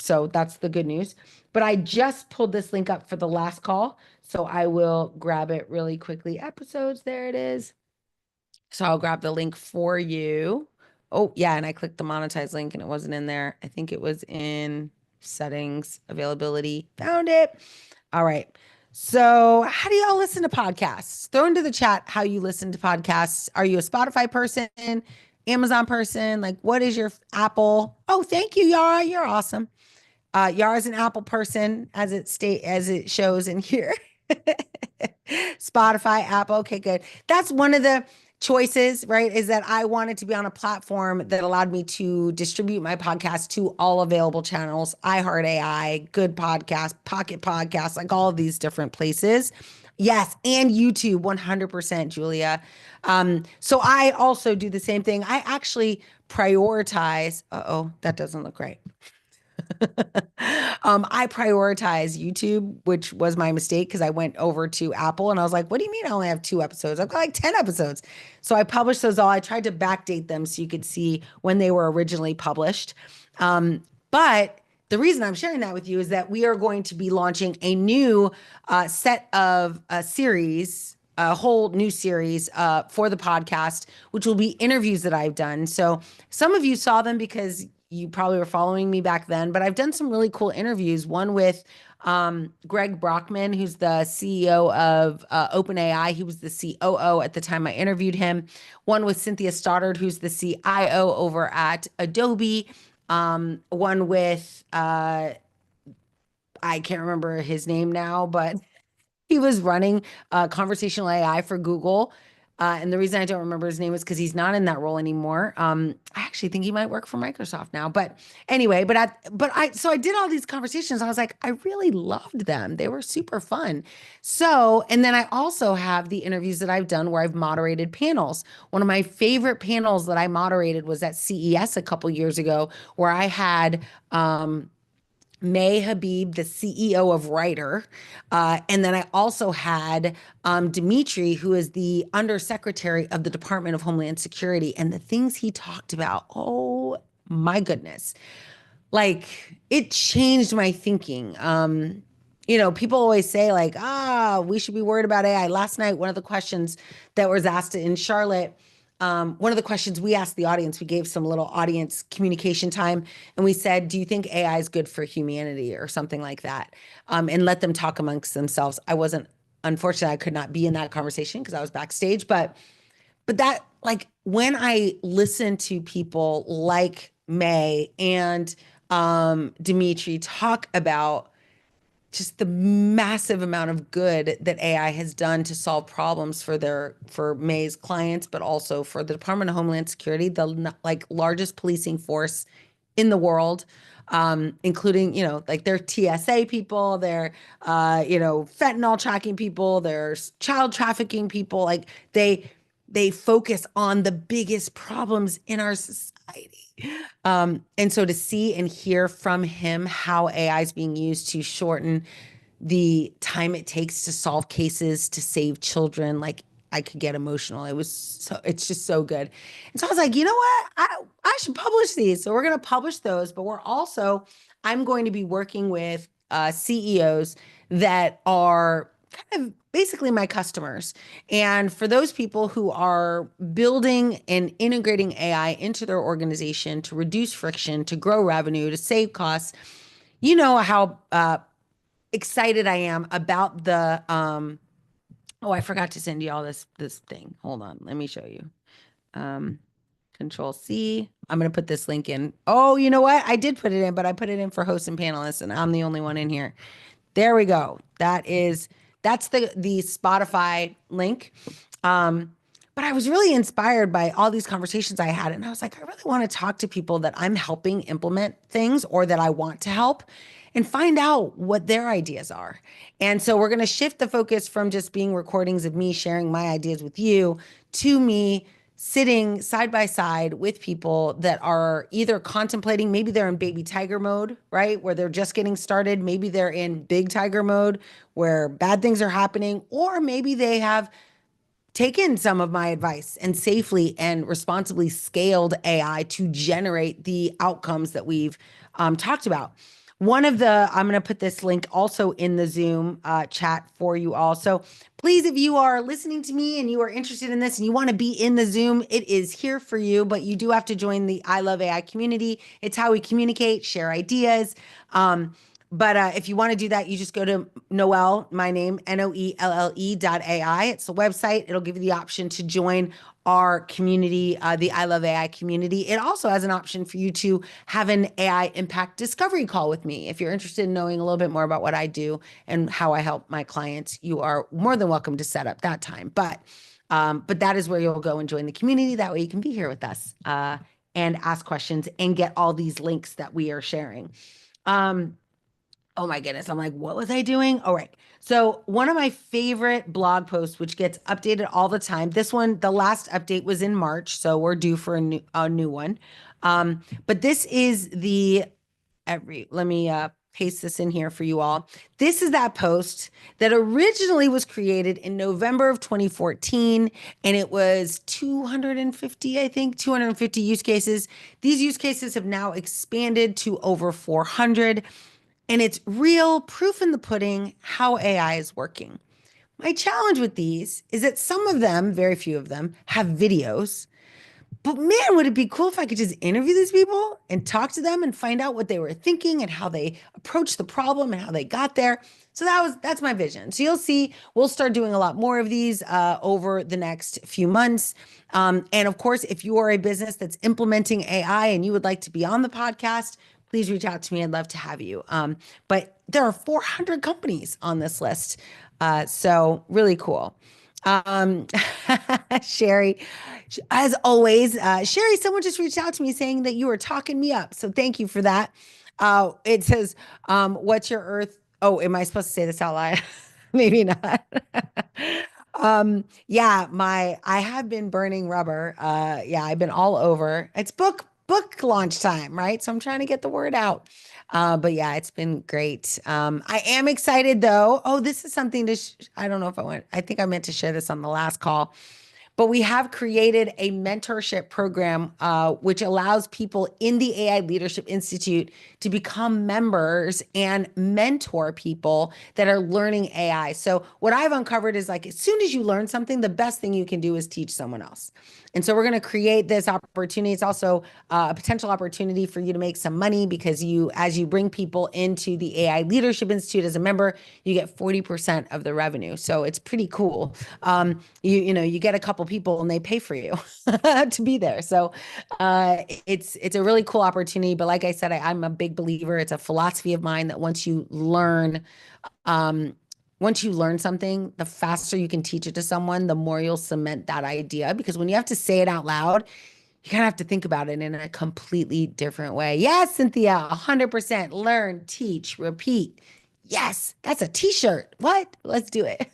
Speaker 1: So that's the good news. But I just pulled this link up for the last call. So I will grab it really quickly. Episodes, there it is. So I'll grab the link for you. Oh, yeah. And I clicked the monetize link and it wasn't in there. I think it was in settings, availability. Found it. All right. So, how do y'all listen to podcasts? Throw into the chat how you listen to podcasts. Are you a Spotify person, Amazon person? Like, what is your Apple? Oh, thank you, Yara. You're awesome. Yara's an Apple person, as it shows in here. Spotify, Apple. Okay, good. That's one of the choices, right? Is that I wanted to be on a platform that allowed me to distribute my podcast to all available channels, iHeart AI, Good Podcast, Pocket Podcast, like all of these different places. Yes, and YouTube, 100%, Julia. So I also do the same thing. I actually prioritize. Uh-oh, that doesn't look right. I prioritize YouTube, which was my mistake because I went over to Apple and I was like, what do you mean I only have 2 episodes? I've got like 10 episodes. So I published those all. I tried to backdate them so you could see when they were originally published. But the reason I'm sharing that with you is that we are going to be launching a new set of series, a whole new series for the podcast, which will be interviews that I've done. So some of you saw them because you probably were following me back then, but I've done some really cool interviews. One with Greg Brockman, who's the CEO of OpenAI. He was the COO at the time I interviewed him. One with Cynthia Stoddard, who's the CIO over at Adobe. One with I can't remember his name now, but he was running conversational AI for Google. And the reason I don't remember his name is because he's not in that role anymore. I actually think he might work for Microsoft now. But anyway, so I did all these conversations. I was like, I really loved them. They were super fun. So, and then I also have the interviews that I've done where I've moderated panels. One of my favorite panels that I moderated was at CES a couple years ago, where I had May Habib, the CEO of Writer. And then I also had Dimitri, who is the Undersecretary of the Department of Homeland Security. And the things he talked about, oh my goodness, like it changed my thinking. People always say like, we should be worried about AI. Last night, one of the questions that was asked in Charlotte, one of the questions we asked the audience, we gave some little audience communication time, and we said, do you think AI is good for humanity or something like that? And let them talk amongst themselves. Unfortunately, I could not be in that conversation because I was backstage, but that, like, when I listen to people like May and Dimitri talk about just the massive amount of good that AI has done to solve problems for May's clients, but also for the Department of Homeland Security, the like largest policing force in the world, including, like their TSA people, their fentanyl tracking people, their child trafficking people, like they focus on the biggest problems in our society. And so to see and hear from him how AI is being used to shorten the time it takes to solve cases, to save children, like I could get emotional. It's just so good. And so I was like, you know what? I should publish these. So we're going to publish those, but I'm going to be working with CEOs that are kind of basically my customers. And for those people who are building and integrating AI into their organization to reduce friction, to grow revenue, to save costs, you know how excited I am about the oh, I forgot to send you all this thing. Hold on, let me show you. Control C. I'm going to put this link in. Oh, you know what? I did put it in, but I put it in for hosts and panelists, and I'm the only one in here. There we go. That's the Spotify link. But I was really inspired by all these conversations I had. And I was like, I really want to talk to people that I'm helping implement things or that I want to help and find out what their ideas are. And so we're going to shift the focus from just being recordings of me sharing my ideas with you to me sitting side by side with people that are either contemplating, maybe they're in baby tiger mode, right? Where they're just getting started. Maybe they're in big tiger mode where bad things are happening, or maybe they have taken some of my advice and safely and responsibly scaled AI to generate the outcomes that we've talked about. I'm going to put this link also in the Zoom chat for you all. So please, if you are listening to me and you are interested in this and you want to be in the Zoom, it is here for you, but you do have to join the I Love AI community. It's how we communicate, share ideas. But if you want to do that, you just go to Noelle, my name, NOELLE.ai. It's the website. It'll give you the option to join our community, the I Love AI community. It also has an option for you to have an AI impact discovery call with me. If you're interested in knowing a little bit more about what I do and how I help my clients, you are more than welcome to set up that time. But that is where you'll go and join the community. That way you can be here with us and ask questions and get all these links that we are sharing. Oh my goodness. I'm like, what was I doing? All right. So one of my favorite blog posts, which gets updated all the time. This one, the last update was in March. So we're due for a new one. But this is let me paste this in here for you all. This is that post that originally was created in November of 2014. And it was 250 use cases. These use cases have now expanded to over 400. And it's real proof in the pudding how AI is working. My challenge with these is that some of them, very few of them, have videos. But man, would it be cool if I could just interview these people and talk to them and find out what they were thinking and how they approached the problem and how they got there. So that's my vision. So you'll see, we'll start doing a lot more of these over the next few months. And of course, if you are a business that's implementing AI and you would like to be on the podcast, please reach out to me. I'd love to have you. But there are 400 companies on this list. So really cool. Sherry, as always, Sherry, someone just reached out to me saying that you were talking me up. So thank you for that. It says, what's your earth? Oh, am I supposed to say this out loud? Maybe not. I have been burning rubber. I've been all over. It's book launch time, right? So I'm trying to get the word out. But yeah, it's been great. I am excited though. Oh, this is something I don't know if I think I meant to share this on the last call. But we have created a mentorship program, which allows people in the AI Leadership Institute to become members and mentor people that are learning AI. So what I've uncovered is like, as soon as you learn something, the best thing you can do is teach someone else. And so we're going to create this opportunity. It's also a potential opportunity for you to make some money because as you bring people into the AI Leadership Institute as a member, you get 40% of the revenue. So it's pretty cool. You get a couple people and they pay for you to be there. So it's a really cool opportunity. But like I said, I'm a big believer. It's a philosophy of mine that once you learn something, the faster you can teach it to someone, the more you'll cement that idea. Because when you have to say it out loud, you kind of have to think about it in a completely different way. Yes, Cynthia, 100%. Learn, teach, repeat. Yes, that's a t-shirt. What? Let's do it.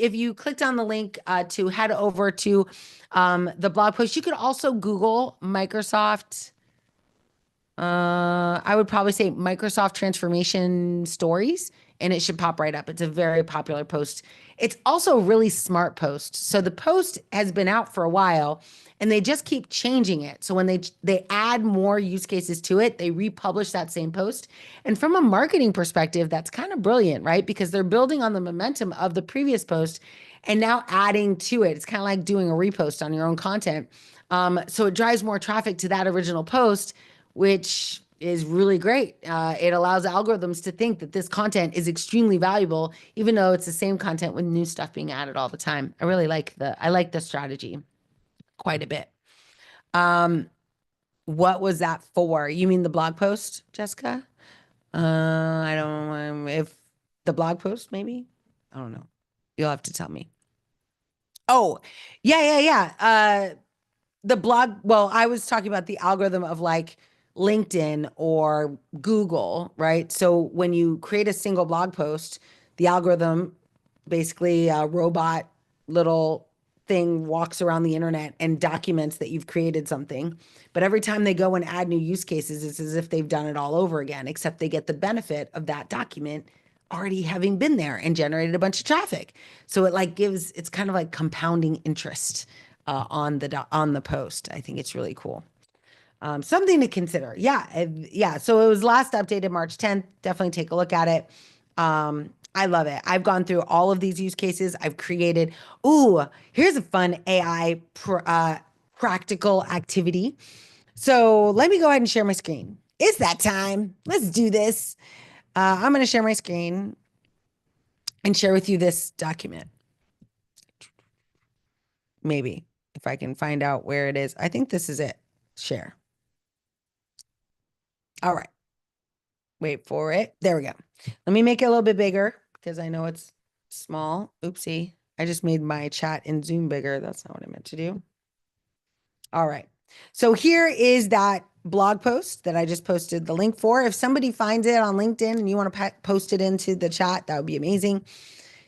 Speaker 1: If you clicked on the link to head over to the blog post, you could also Google Microsoft. I would probably say Microsoft transformation stories, and it should pop right up. It's a very popular post. It's also a really smart post. So the post has been out for a while, and they just keep changing it. So when they add more use cases to it, they republish that same post. And from a marketing perspective, that's kind of brilliant, right? Because they're building on the momentum of the previous post and now adding to it. It's kind of like doing a repost on your own content. So it drives more traffic to that original post, which is really great. It allows algorithms to think that this content is extremely valuable, even though it's the same content with new stuff being added all the time. I like the strategy. quite a bit. What was that for? You mean the blog post, Jessica? I don't know if the blog post, maybe. I don't know. You'll have to tell me. Oh, yeah. The blog, well, I was talking about the algorithm of like LinkedIn or Google, right? So when you create a single blog post, the algorithm, basically a robot little thing, walks around the internet and documents that you've created something. But every time they go and add new use cases, it's as if they've done it all over again, except they get the benefit of that document already having been there and generated a bunch of traffic. So it like gives, it's kind of like compounding interest on the post. I think it's really cool. Something to consider. Yeah. So it was last updated March 10th. Definitely take a look at it. I love it. I've gone through all of these use cases. I've created. Ooh, here's a fun AI practical activity. So let me go ahead and share my screen. It's that time. Let's do this. I'm going to share my screen and share with you this document. Maybe if I can find out where it is. I think this is it. Share. All right. Wait for it. There we go. Let me make it a little bit bigger because I know it's small. Oopsie. I just made my chat in Zoom bigger. That's not what I meant to do. All right. So here is that blog post that I just posted the link for. If somebody finds it on LinkedIn and you want to post it into the chat, that would be amazing.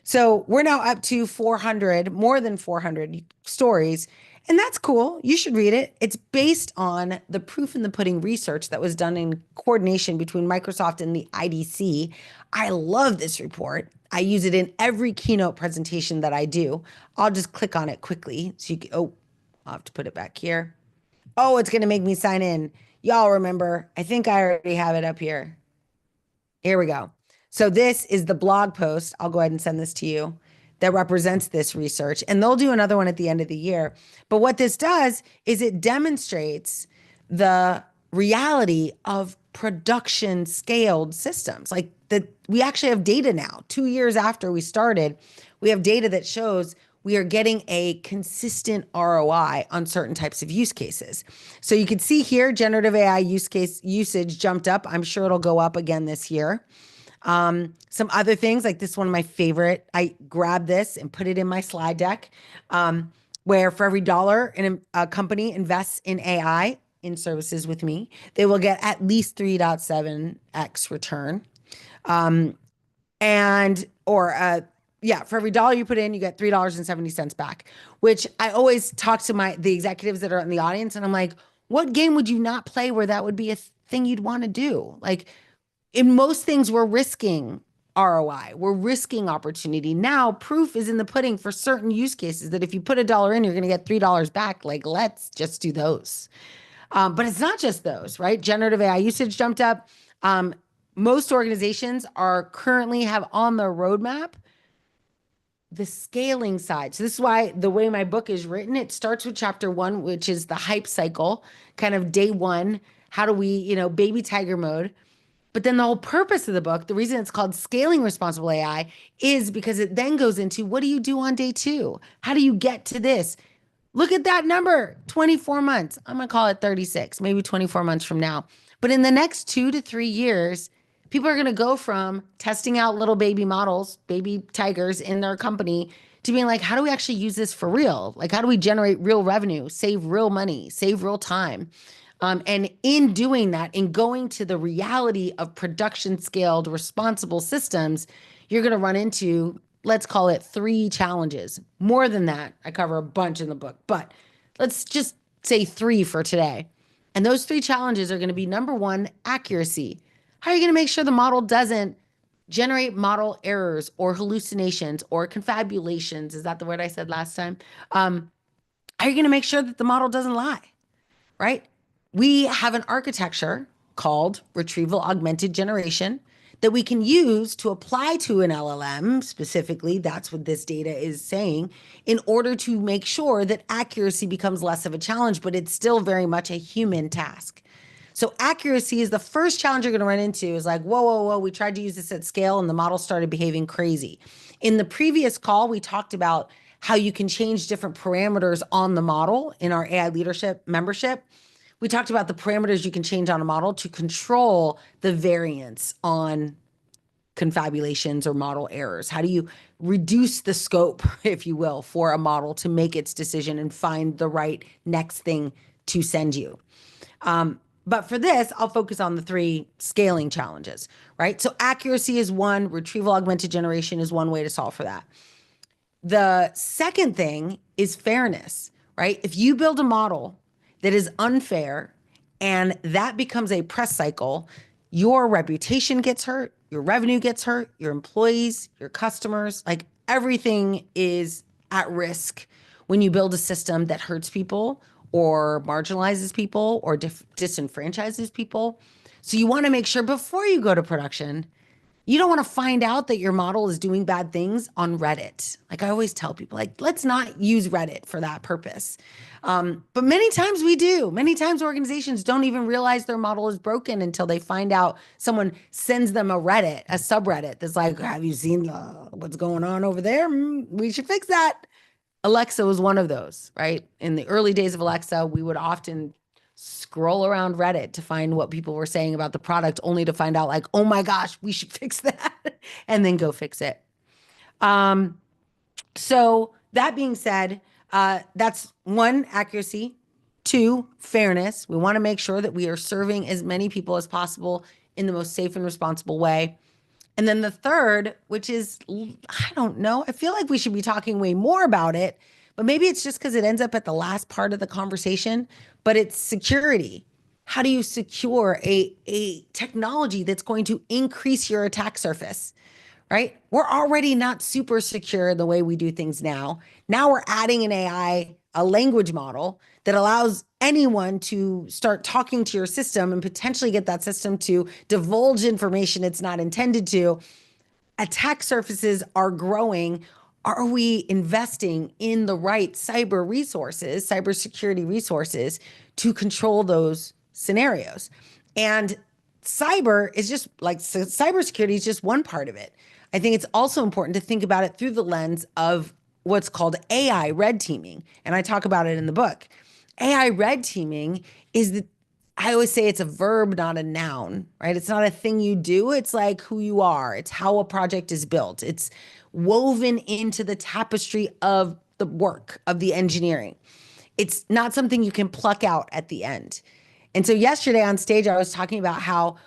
Speaker 1: So we're now up to 400, more than 400 stories. And that's cool. You should read it. It's based on the proof in the pudding research that was done in coordination between Microsoft and the IDC. I love this report. I use it in every keynote presentation that I do. I'll just click on it quickly. So you can, oh, I'll have to put it back here. Oh, it's going to make me sign in. Y'all remember, I think I already have it up here. Here we go. So this is the blog post. I'll go ahead and send this to you that represents this research. And they'll do another one at the end of the year. But what this does is it demonstrates the reality of production scaled systems. Like that we actually have data now. 2 years after we started, we have data that shows we are getting a consistent ROI on certain types of use cases. So you can see here, generative AI use case usage jumped up. I'm sure it'll go up again this year. Some other things like this one of my favorite, I grabbed this and put it in my slide deck, where for every dollar a company invests in AI in services with me, they will get at least 3.7x return. For every dollar you put in, you get $3.70 back, which I always talk to the executives that are in the audience. And I'm like, what game would you not play where that would be a thing you'd want to do? Like in most things, we're risking ROI. We're risking opportunity. Now, proof is in the pudding for certain use cases that if you put a dollar in, you're going to get $3 back. Like, let's just do those. But it's not just those, right? Generative AI usage jumped up. Most organizations are currently have on their roadmap the scaling side. So this is why the way my book is written, it starts with chapter 1, which is the hype cycle, kind of day 1. How do we, baby tiger mode? But then the whole purpose of the book, the reason it's called Scaling Responsible AI is because it then goes into what do you do on day 2? How do you get to this? Look at that number, 24 months. I'm going to call it 36, maybe 24 months from now. But in the next 2 to 3 years, people are going to go from testing out little baby models, baby tigers in their company to being like, how do we actually use this for real? Like, how do we generate real revenue, save real money, save real time? And in doing that, in going to the reality of production scaled responsible systems, you're going to run into, let's call it 3 challenges. More than that, I cover a bunch in the book, but let's just say 3 for today. And those 3 challenges are going to be number 1, accuracy. How are you going to make sure the model doesn't generate model errors or hallucinations or confabulations? Is that the word I said last time? How are you going to make sure that the model doesn't lie, right? We have an architecture called retrieval augmented generation that we can use to apply to an LLM specifically. That's what this data is saying in order to make sure that accuracy becomes less of a challenge, but it's still very much a human task. So accuracy is the first challenge you're going to run into is like, whoa, we tried to use this at scale and the model started behaving crazy. In the previous call, we talked about how you can change different parameters on the model in our AI leadership membership. We talked about the parameters you can change on a model to control the variance on confabulations or model errors. How do you reduce the scope, if you will, for a model to make its decision and find the right next thing to send you? But for this, I'll focus on the 3 scaling challenges, right? So accuracy is one, retrieval augmented generation is one way to solve for that. The second thing is fairness, right? If you build a model that is unfair and that becomes a press cycle, your reputation gets hurt, your revenue gets hurt, your employees, your customers, like everything is at risk when you build a system that hurts people or marginalizes people or disenfranchises people. So you want to make sure before you go to production, you don't want to find out that your model is doing bad things on Reddit. Like I always tell people, like, let's not use Reddit for that purpose. But many times we do. Many times organizations don't even realize their model is broken until they find out someone sends them a subreddit that's like, have you seen what's going on over there? We should fix that. Alexa was one of those, right? In the early days of Alexa, we would often scroll around Reddit to find what people were saying about the product, only to find out like, oh my gosh, we should fix that, and then go fix it. So that being said, that's 1, accuracy, 2, fairness. We want to make sure that we are serving as many people as possible in the most safe and responsible way. And then the third, which is, I don't know, I feel like we should be talking way more about it, but maybe it's just because it ends up at the last part of the conversation, but it's security. How do you secure a technology that's going to increase your attack surface, right? We're already not super secure in the way we do things now. Now we're adding an AI, a language model that allows anyone to start talking to your system and potentially get that system to divulge information it's not intended to. Attack surfaces are growing. Are we investing in the right cyber resources, cybersecurity resources to control those scenarios? And cyber is just like, cybersecurity is just one part of it. I think it's also important to think about it through the lens of what's called AI red teaming. And I talk about it in the book. AI red teaming is I always say it's a verb, not a noun, right? It's not a thing you do. It's like who you are. It's how a project is built. It's woven into the tapestry of the work of the engineering. It's not something you can pluck out at the end. And so yesterday on stage, I was talking about how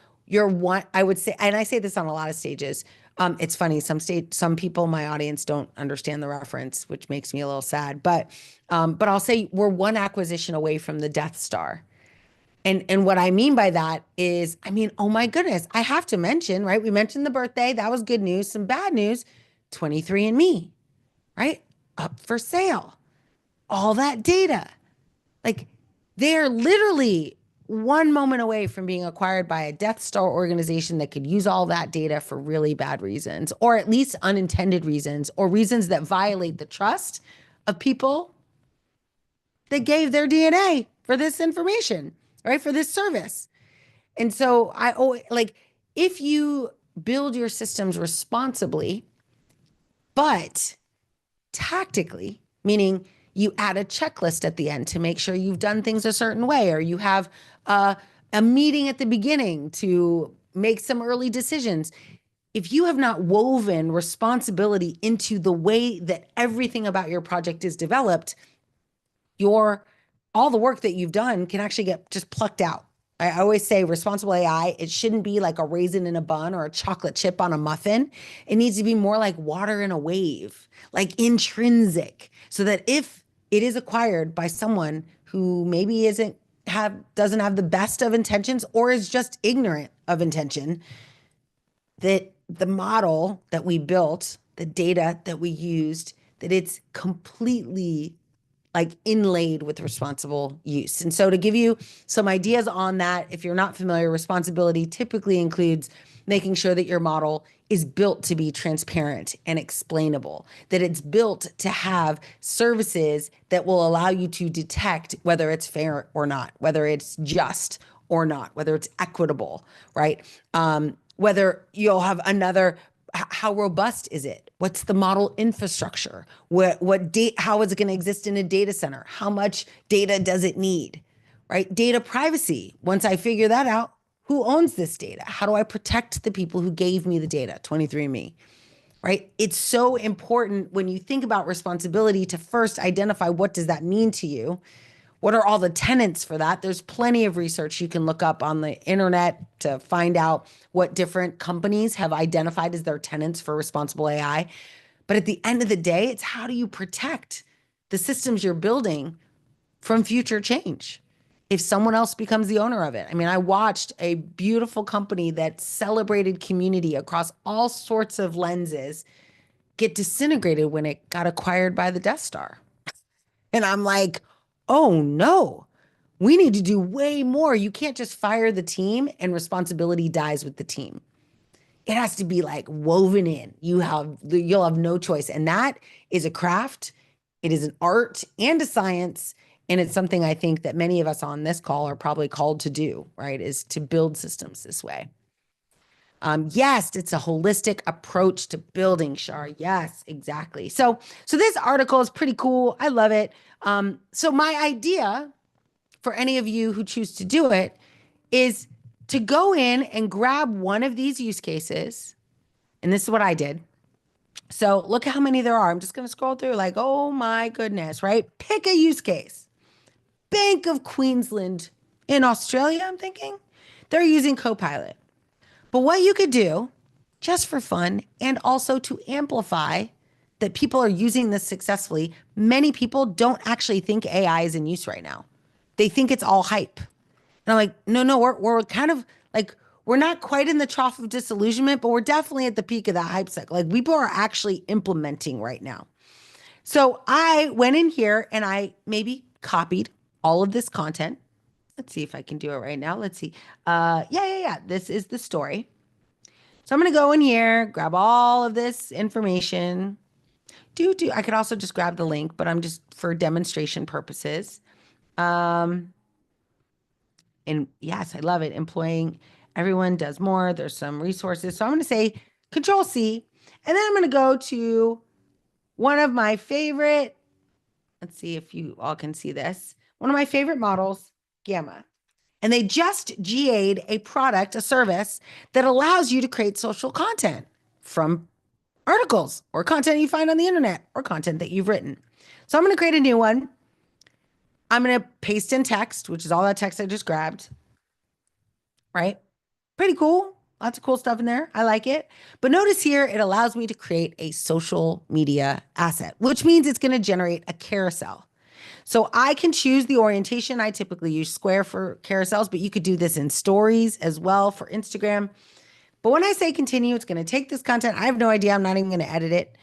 Speaker 1: I would say, and I say this on a lot of stages. It's funny, some people in my audience don't understand the reference, which makes me a little sad. But I'll say we're one acquisition away from the Death Star. And what I mean by that is, oh my goodness, I have to mention, right? We mentioned the birthday. That was good news. Some bad news, 23andMe, right? Up for sale. All that data. Like they're literally one moment away from being acquired by a Death Star organization that could use all that data for really bad reasons, or at least unintended reasons, or reasons that violate the trust of people that gave their DNA for this information, right? For this service. And so I always like, if you build your systems responsibly, but tactically, meaning you add a checklist at the end to make sure you've done things a certain way, or you have a meeting at the beginning to make some early decisions. If you have not woven responsibility into the way that everything about your project is developed, all the work that you've done can actually get just plucked out. I always say responsible AI, it shouldn't be like a raisin in a bun or a chocolate chip on a muffin. It needs to be more like water in a wave, like intrinsic, so that if it is acquired by someone who maybe doesn't have the best of intentions or is just ignorant of intention, that the model that we built, the data that we used, that it's completely like inlaid with responsible use. And so to give you some ideas on that, if you're not familiar, responsibility typically includes making sure that your model is built to be transparent and explainable, that it's built to have services that will allow you to detect whether it's fair or not, whether it's just or not, whether it's equitable, right? Whether you'll have another how robust is it? What's the model infrastructure? How is it going to exist in a data center? How much data does it need? Right? Data privacy. Once I figure that out, who owns this data? How do I protect the people who gave me the data? 23andMe, right? It's so important when you think about responsibility to first identify what does that mean to you? What are all the tenets for that? There's plenty of research you can look up on the internet to find out what different companies have identified as their tenets for responsible AI. But at the end of the day, it's how do you protect the systems you're building from future change if someone else becomes the owner of it? I mean, I watched a beautiful company that celebrated community across all sorts of lenses get disintegrated when it got acquired by the Death Star. And I'm like, oh no, we need to do way more. You can't just fire the team and responsibility dies with the team. It has to be like woven in. You'll have no choice. And that is a craft. It is an art and a science. And it's something I think that many of us on this call are probably called to do, right? Is to build systems this way. Yes, it's a holistic approach to building, Shar. Yes, exactly. So this article is pretty cool. I love it. So my idea for any of you who choose to do it is to go in and grab one of these use cases. And this is what I did. So look how many there are. I'm just going to scroll through like, oh my goodness, right? Pick a use case. Bank of Queensland in Australia, I'm thinking. They're using Copilot. But what you could do just for fun and also to amplify that people are using this successfully, many people don't actually think AI is in use right now. They think it's all hype. And I'm like, no, we're kind of like, we're not quite in the trough of disillusionment, but we're definitely at the peak of that hype cycle. Like people are actually implementing right now. So I went in here and I maybe copied all of this content. Let's see if I can do it right now. Let's see. Yeah. This is the story. So I'm going to go in here, grab all of this information. I could also just grab the link, but I'm just for demonstration purposes. And yes, I love it. Employing everyone does more. There's some resources. So I'm going to say Control C, and then I'm going to go to one of my favorite. Let's see if you all can see this. One of my favorite models, Gamma. And they just GA'd a product, a service that allows you to create social content from articles or content you find on the internet or content that you've written. So I'm going to create a new one. I'm going to paste in text, which is all that text I just grabbed, right? Pretty cool. Lots of cool stuff in there. I like it. But notice here, it allows me to create a social media asset, which means it's going to generate a carousel. So I can choose the orientation. I typically use Square for carousels, but you could do this in stories as well for Instagram. But when I say continue, it's going to take this content. I have no idea. I'm not even going to edit it.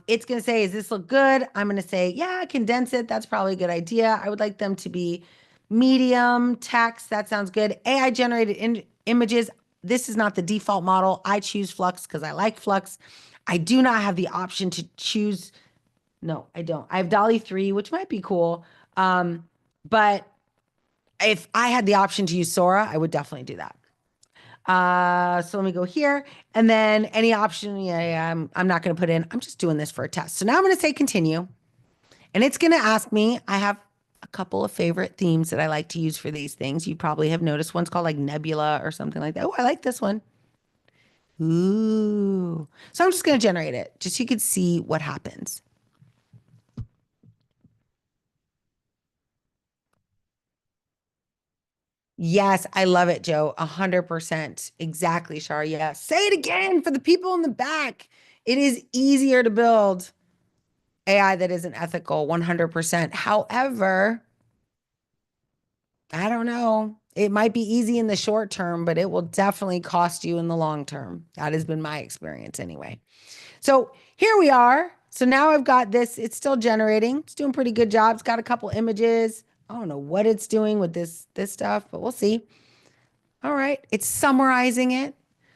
Speaker 1: It's going to say, does this look good? I'm going to say, yeah, condense it. That's probably a good idea. I would like them to be medium text. That sounds good. AI generated images. This is not the default model. I choose Flux because I like Flux. I do not have the option to choose. No, I don't. I have DALL-E 3, which might be cool. But if I had the option to use Sora, I would definitely do that. So let me go here and then any option. I'm not going to put in, I'm just doing this for a test. So now I'm going to say continue and it's going to ask me, I have a couple of favorite themes that I like to use for these things. You probably have noticed one's called like Nebula or something like that. Oh, I like this one. Ooh. So I'm just going to generate it just so you could see what happens. Yes, I love it, Joe. 100%. Exactly, Shar. Yeah. Say it again for the people in the back. It is easier to build AI that isn't ethical, 100%. However, I don't know. It might be easy in the short term, but it will definitely cost you in the long term. That has been my experience anyway. So here we are. So now I've got this. It's still generating. It's doing a pretty good job. It's got a couple images. I don't know what it's doing with this stuff, but we'll see. All right. It's summarizing it,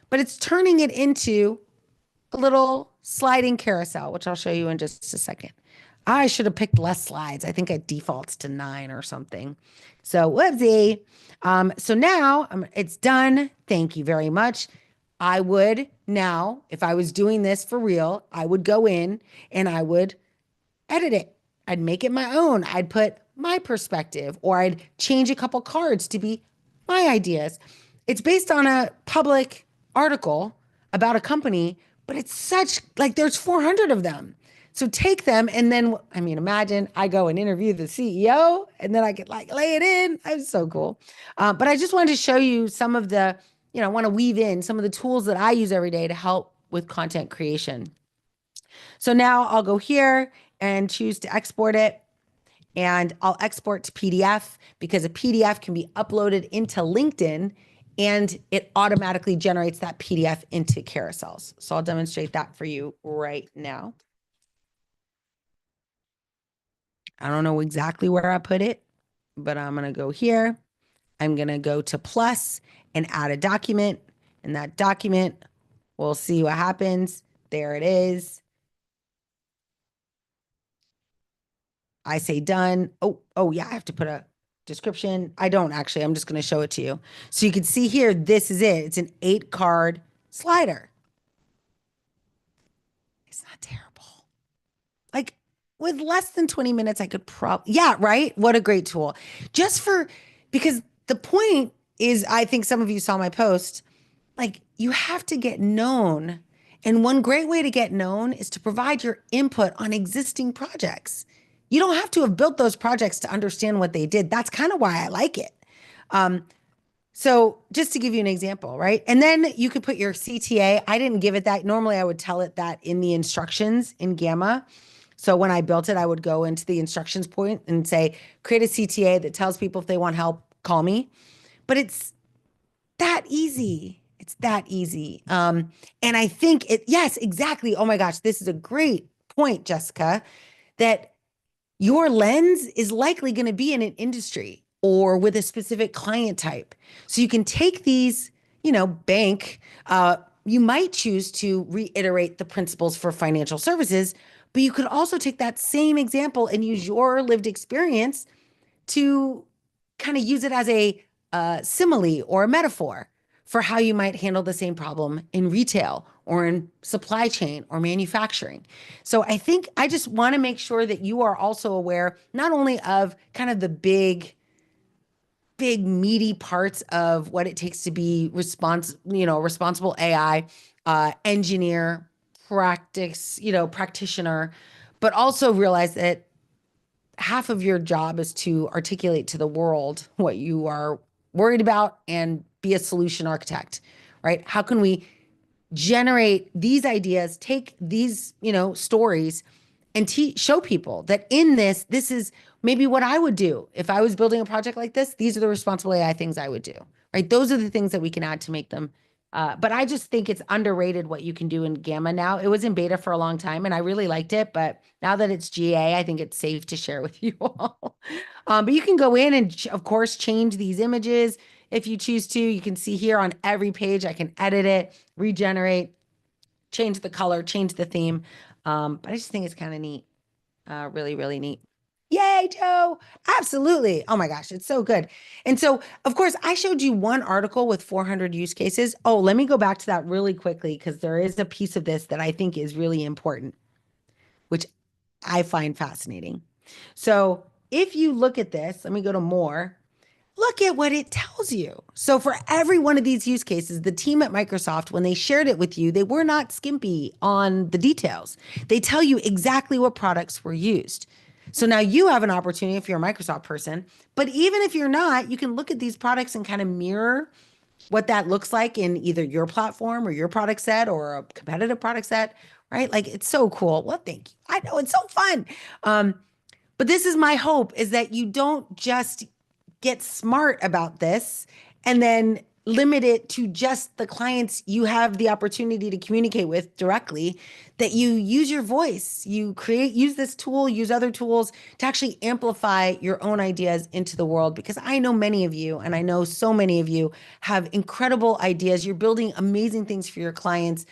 Speaker 1: but it's turning it into a little sliding carousel, which I'll show you in just a second. I should have picked less slides. I think it defaults to 9 or something. So whoopsie. So now it's done. Thank you very much. I would now, if I was doing this for real, I would go in and I would edit it. I'd make it my own. I'd put my perspective, or I'd change a couple cards to be my ideas. It's based on a public article about a company, but it's such like there's 400 of them. So take them and then, I mean, imagine I go and interview the CEO and then I could like lay it in. That's so cool. But I just wanted to show you some of the, I want to weave in some of the tools that I use every day to help with content creation. So now I'll go here and choose to export it. And I'll export to PDF because a PDF can be uploaded into LinkedIn and it automatically generates that PDF into carousels. So I'll demonstrate that for you right now. I don't know exactly where I put it, but I'm going to go here. I'm going to go to plus and add a document. And that document, we'll see what happens. There it is. I say done. Oh yeah, I have to put a description. I don't actually, I'm just going to show it to you. So you can see here, this is it. It's an 8-card slider. It's not terrible. Like with less than 20 minutes, I could probably, yeah, right? What a great tool. Because the point is, I think some of you saw my post, like you have to get known. And one great way to get known is to provide your input on existing projects. You don't have to have built those projects to understand what they did. That's kind of why I like it. So just to give you an example, right? And then you could put your CTA. I didn't give it that. Normally I would tell it that in the instructions in Gamma. So when I built it, I would go into the instructions point and say, create a CTA that tells people if they want help, call me. But it's that easy. It's that easy. And I think yes, exactly. Oh my gosh, this is a great point, Jessica, that your lens is likely going to be in an industry or with a specific client type. So you can take these, bank, you might choose to reiterate the principles for financial services, but you could also take that same example and use your lived experience to kind of use it as a simile or a metaphor for how you might handle the same problem in retail or in supply chain or manufacturing. So I think I just want to make sure that you are also aware not only of kind of the big meaty parts of what it takes to be responsible AI engineer, practitioner, but also realize that half of your job is to articulate to the world what you are worried about and be a solution architect, right? How can we generate these ideas, take these, stories and show people that in this is maybe what I would do. If I was building a project like this, these are the responsible AI things I would do, right? Those are the things that we can add to make them. But I just think it's underrated what you can do in Gamma now. It was in beta for a long time and I really liked it, but now that it's GA, I think it's safe to share with you all. But you can go in and of course, change these images if you choose to. You can see here on every page, I can edit it, regenerate, change the color, change the theme. But I just think it's kind of neat. Really, really neat. Yay, Joe. Absolutely. Oh my gosh, it's so good. And so, of course, I showed you one article with 400 use cases. Oh, let me go back to that really quickly because there is a piece of this that I think is really important, which I find fascinating. So if you look at this, let me go to more. Look at what it tells you. So for every one of these use cases, the team at Microsoft, when they shared it with you, they were not skimpy on the details. They tell you exactly what products were used. So now you have an opportunity if you're a Microsoft person, but even if you're not, you can look at these products and kind of mirror what that looks like in either your platform or your product set or a competitive product set, right? Like it's so cool. Well, thank you. I know it's so fun. But this is my hope is that you don't just get smart about this and then limit it to just the clients you have the opportunity to communicate with directly, that you use your voice, use this tool, use other tools to actually amplify your own ideas into the world. Because I know many of you, and I know so many of you have incredible ideas. You're building amazing things for your clients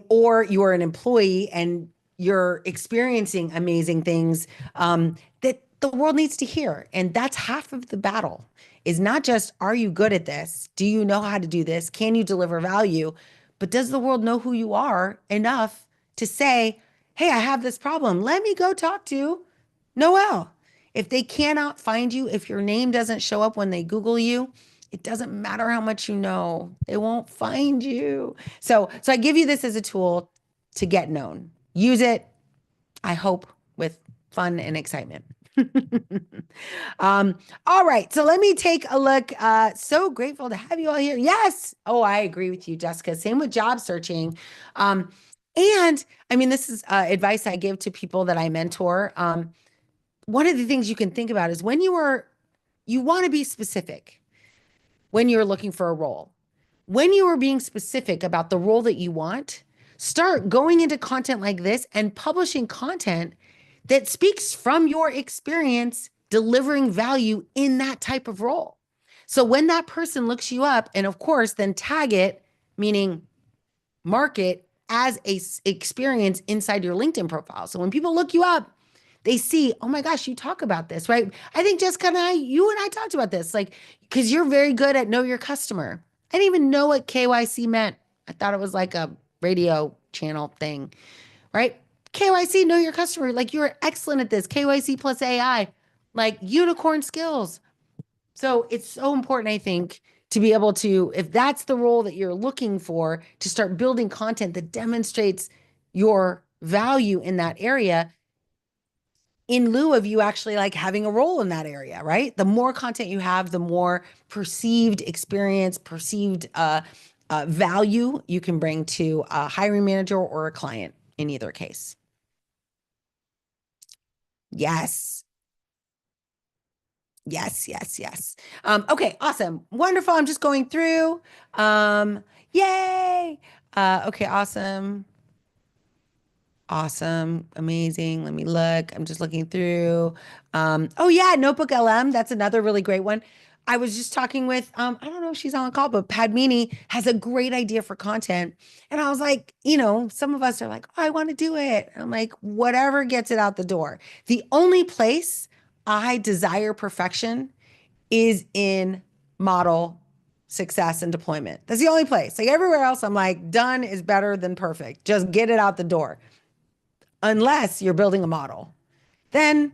Speaker 1: or you're an employee and you're experiencing amazing things that the world needs to hear. And that's half of the battle is not just, are you good at this? Do you know how to do this? Can you deliver value? But does the world know who you are enough to say, hey, I have this problem. Let me go talk to Noelle. If they cannot find you, if your name doesn't show up when they Google you, it doesn't matter how much you know, they won't find you. So I give you this as a tool to get known. Use it, I hope, with fun and excitement. All right, so let me take a look. So grateful to have you all here. Yes. Oh, I agree with you, Jessica. Same with job searching. And I mean, this is advice I give to people that I mentor. One of the things you can think about is when you want to be specific when you're looking for a role. When you are being specific about the role that you want, start going into content like this and publishing content that speaks from your experience delivering value in that type of role. So when that person looks you up, and of course, then tag it, meaning mark it as a experience inside your LinkedIn profile. So when people look you up, they see, oh my gosh, you talk about this, right? I think Jessica and you and I talked about this, like, because you're very good at know your customer. I didn't even know what KYC meant. I thought it was like a radio channel thing, right? KYC, know your customer. Like you're excellent at this. KYC plus AI, like unicorn skills. So it's so important, I think, to be able to, if that's the role that you're looking for, to start building content that demonstrates your value in that area in lieu of you actually like having a role in that area, right? The more content you have, the more perceived experience, perceived value you can bring to a hiring manager or a client in either case. Yes. Yes, yes, yes. Okay, awesome. Wonderful. I'm just going through. Yay. Okay, awesome. Awesome. Amazing. Let me look. I'm just looking through. Oh yeah, Notebook LM. That's another really great one. I was just talking with, I don't know if she's on the call, but Padmini has a great idea for content. And I was like, some of us are like, oh, I want to do it. I'm like, whatever gets it out the door. The only place I desire perfection is in model success and deployment. That's the only place. Like everywhere else, I'm like, done is better than perfect. Just get it out the door. Unless you're building a model, then,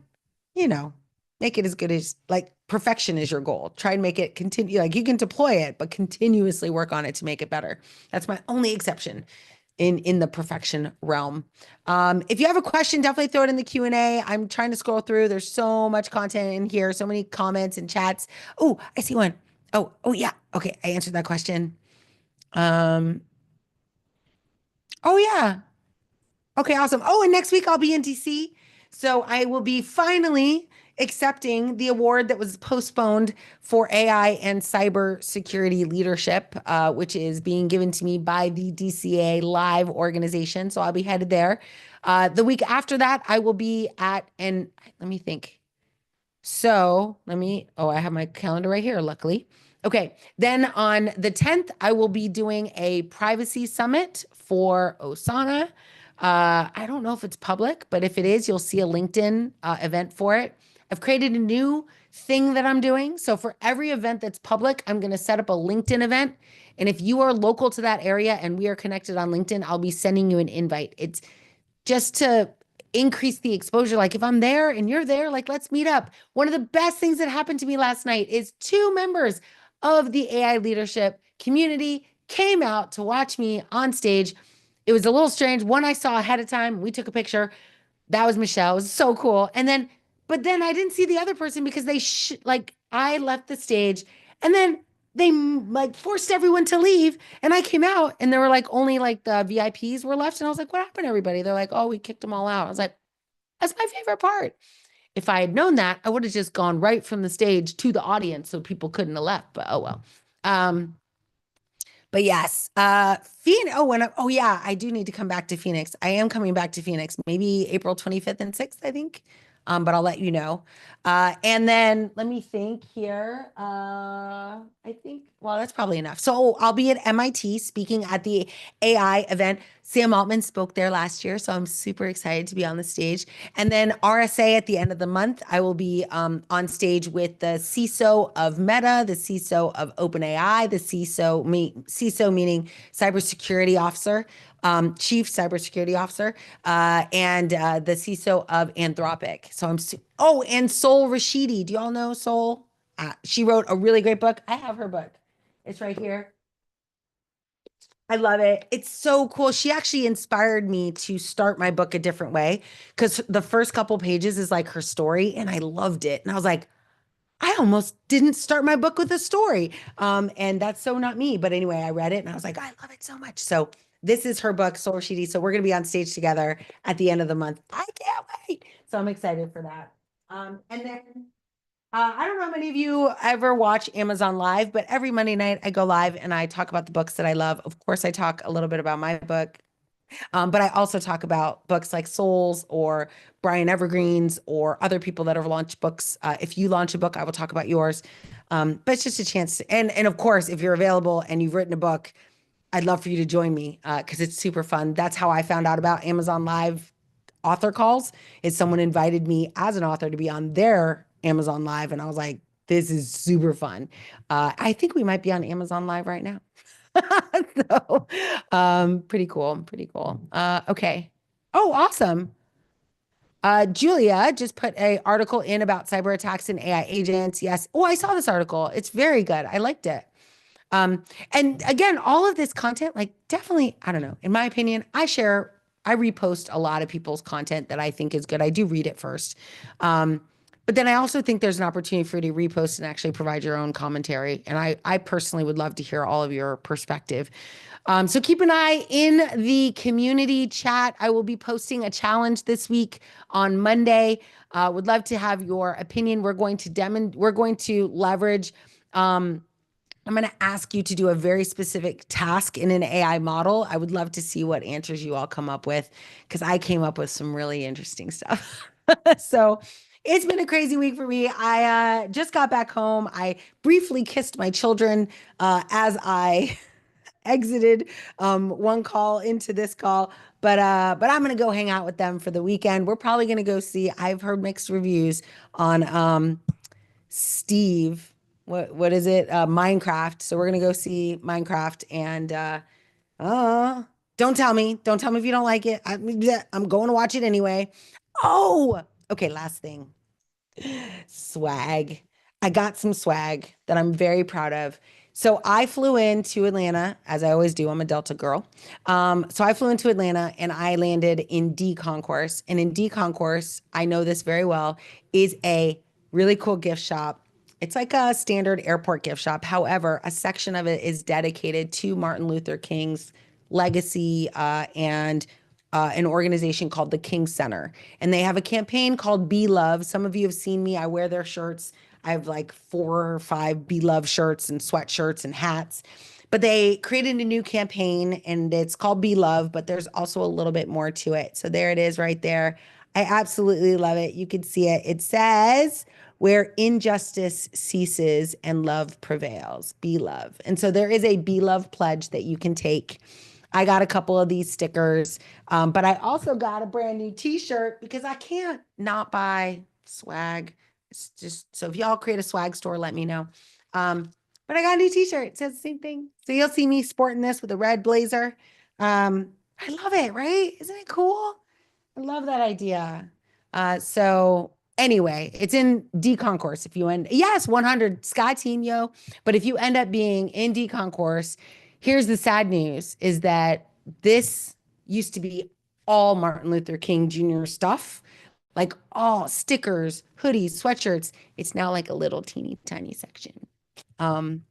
Speaker 1: you know, make it as good as like perfection is your goal. Try and make it continue. Like you can deploy it, but continuously work on it to make it better. That's my only exception in the perfection realm. If you have a question, definitely throw it in the Q&A. I'm trying to scroll through. There's so much content in here, so many comments and chats. Oh, I see one. Oh yeah. Okay, I answered that question. Oh yeah. Okay, awesome. Oh, and next week I'll be in DC. So I will be finally accepting the award that was postponed for AI and cyber security leadership, which is being given to me by the DCA Live organization. So I'll be headed there. The week after that, I will be and let me think. So I have my calendar right here, luckily. Okay, then on the 10th, I will be doing a privacy summit for Osana. I don't know if it's public, but if it is, you'll see a LinkedIn event for it. I've created a new thing that I'm doing. So for every event that's public, I'm going to set up a LinkedIn event. And if you are local to that area and we are connected on LinkedIn, I'll be sending you an invite. It's just to increase the exposure. Like if I'm there and you're there, like let's meet up. One of the best things that happened to me last night is 2 members of the AI leadership community came out to watch me on stage. It was a little strange. One I saw ahead of time. We took a picture. That was Michelle. It was so cool. But then I didn't see the other person because I left the stage and then they like forced everyone to leave. And I came out and there were like only like the VIPs were left. And I was like, what happened to everybody? They're like, oh, we kicked them all out. I was like, that's my favorite part. If I had known that, I would have just gone right from the stage to the audience so people couldn't have left. But oh well. But yes, Phoenix. Oh yeah, I do need to come back to Phoenix. I am coming back to Phoenix, maybe April 25th and 6th, I think. But I'll let you know. And then let me think here. I think, well, that's probably enough. So I'll be at MIT speaking at the AI event. Sam Altman spoke there last year, so I'm super excited to be on the stage. And then RSA at the end of the month, I will be on stage with the CISO of Meta, the CISO of OpenAI, the CISO meaning cybersecurity officer, chief cybersecurity officer, and the CISO of Anthropic. So oh, and Sol Rashidi. Do y'all know Sol? She wrote a really great book. I have her book. It's right here. I love it. It's so cool. She actually inspired me to start my book a different way because the first couple pages is like her story, and I loved it. And I was like, I almost didn't start my book with a story. And that's so not me. But anyway, I read it and I was like, I love it so much. So this is her book, Soul Rashidi. So we're going to be on stage together at the end of the month. I can't wait. So I'm excited for that. And then I don't know how many of you ever watch Amazon Live, but every Monday night I go live and I talk about the books that I love. Of course, I talk a little bit about my book, but I also talk about books like Souls or Brian Evergreen's or other people that have launched books. If you launch a book, I will talk about yours. But it's just a chance to, and of course, if you're available and you've written a book, I'd love for you to join me because it's super fun. That's how I found out about Amazon Live author calls. Is someone invited me as an author to be on their Amazon Live, and I was like, this is super fun. I think we might be on Amazon Live right now. So, pretty cool, pretty cool. Okay. Oh, awesome. Julia just put a article in about cyber attacks and AI agents. Yes. Oh, I saw this article. It's very good. I liked it. And again, all of this content, like definitely, I don't know, in my opinion, I repost a lot of people's content that I think is good. I do read it first. But then I also think there's an opportunity for you to repost and actually provide your own commentary. And I personally would love to hear all of your perspective. So keep an eye in the community chat. I will be posting a challenge this week on Monday. Would love to have your opinion. We're going to leverage, I'm going to ask you to do a very specific task in an AI model. I would love to see what answers you all come up with because I came up with some really interesting stuff. So it's been a crazy week for me. I just got back home. I briefly kissed my children as I exited one call into this call. But I'm gonna go hang out with them for the weekend. We're probably gonna go see. I've heard mixed reviews on Steve. What is it? Minecraft. So we're gonna go see Minecraft and don't tell me. Don't tell me if you don't like it. I'm going to watch it anyway. Oh, okay. Last thing. Swag. I got some swag that I'm very proud of. So I flew into Atlanta, as I always do. I'm a Delta girl. So I flew into Atlanta and I landed in D Concourse. And in D Concourse, I know this very well, is a really cool gift shop. It's like a standard airport gift shop. However, a section of it is dedicated to Martin Luther King's legacy and an organization called the King Center. And they have a campaign called Be Love. Some of you have seen me. I wear their shirts. I have like 4 or 5 Be Love shirts and sweatshirts and hats. But they created a new campaign and it's called Be Love, but there's also a little bit more to it. So there it is right there. I absolutely love it. You can see it. It says, where injustice ceases and love prevails, be love. And so there is a Be Love pledge that you can take. I got a couple of these stickers, but I also got a brand new t-shirt because I can't not buy swag. It's just, so if y'all create a swag store, let me know. But I got a new t-shirt. It says the same thing. So you'll see me sporting this with a red blazer. I love it, right? Isn't it cool? I love that idea. So anyway, it's in D Concourse. If you yes, 100 Sky Team, yo. But if you end up being in D Concourse, here's the sad news is that this used to be all Martin Luther King Jr. stuff, like all stickers, hoodies, sweatshirts. It's now like a little teeny tiny section. And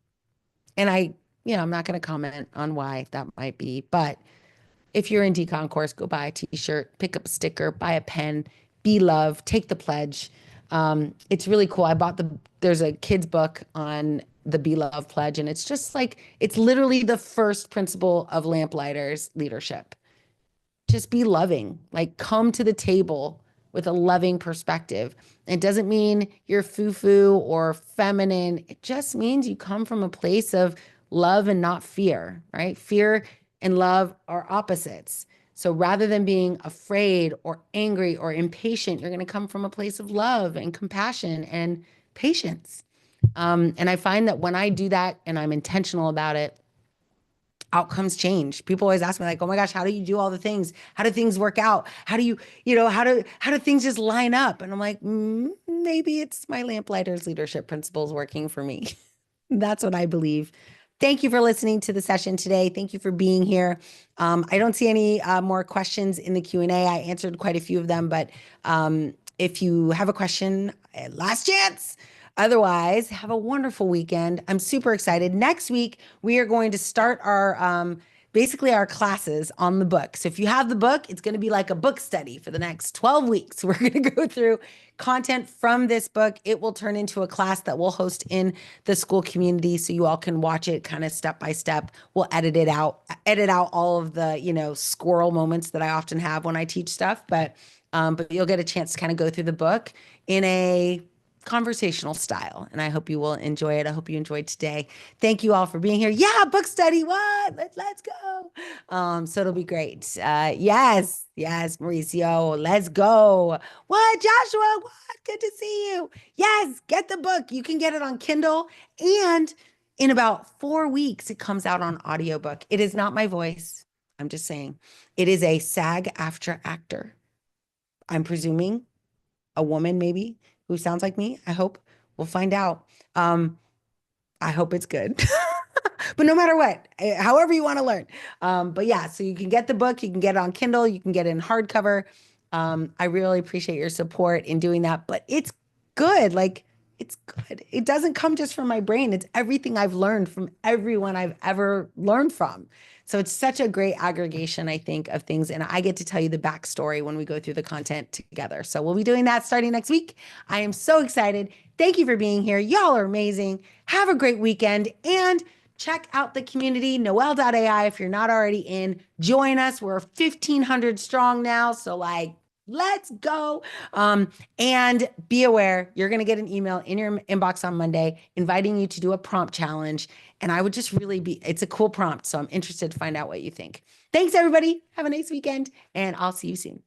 Speaker 1: I'm not going to comment on why that might be, but if you're in D Concourse, go buy a t-shirt, pick up a sticker, buy a pen, be love, take the pledge. It's really cool. There's a kid's book on the Be Love pledge, and it's just like, it's literally the first principle of Lamplighters leadership. Just be loving, like come to the table with a loving perspective. It doesn't mean you're foo-foo or feminine. It just means you come from a place of love and not fear, right? Fear and love are opposites. So rather than being afraid or angry or impatient, you're going to come from a place of love and compassion and patience. And I find that when I do that and I'm intentional about it, outcomes change. People always ask me like, "Oh my gosh, how do you do all the things? How do things work out? How do you, how do things just line up?" And I'm like, maybe it's my Lamplighters leadership principles working for me. That's what I believe. Thank you for listening to the session today. Thank you for being here. I don't see any more questions in the Q&A. I answered quite a few of them, but if you have a question, last chance. Otherwise, have a wonderful weekend. I'm super excited. Next week, we are going to start our basically our classes on the book. So if you have the book, it's going to be like a book study for the next 12 weeks. We're going to go through content from this book. It will turn into a class that we'll host in the school community so you all can watch it kind of step by step. We'll edit out all of the, squirrel moments that I often have when I teach stuff, but you'll get a chance to kind of go through the book in a conversational style, and I hope you will enjoy it. I hope you enjoyed today. Thank you all for being here. Yeah, book study. What? Let's go. So it'll be great. Yes, Mauricio, let's go. What, Joshua? What? Good to see you. Yes, get the book. You can get it on Kindle, and in about 4 weeks, it comes out on audiobook. It is not my voice. I'm just saying. It is a SAG-AFTRA actor. I'm presuming a woman, maybe, who sounds like me. I hope we'll find out. I hope it's good. But no matter what, however you want to learn. But yeah, so you can get the book, you can get it on Kindle, you can get it in hardcover. I really appreciate your support in doing that, but it's good. Like, it's good. It doesn't come just from my brain. It's everything I've learned from everyone I've ever learned from. So it's such a great aggregation, I think, of things. And I get to tell you the backstory when we go through the content together. So we'll be doing that starting next week. I am so excited. Thank you for being here. Y'all are amazing. Have a great weekend. And check out the community, Noelle.ai, if you're not already in. Join us. We're 1,500 strong now. So let's go. And be aware, you're going to get an email in your inbox on Monday inviting you to do a prompt challenge. And I would just it's a cool prompt. So I'm interested to find out what you think. Thanks, everybody. Have a nice weekend, and I'll see you soon.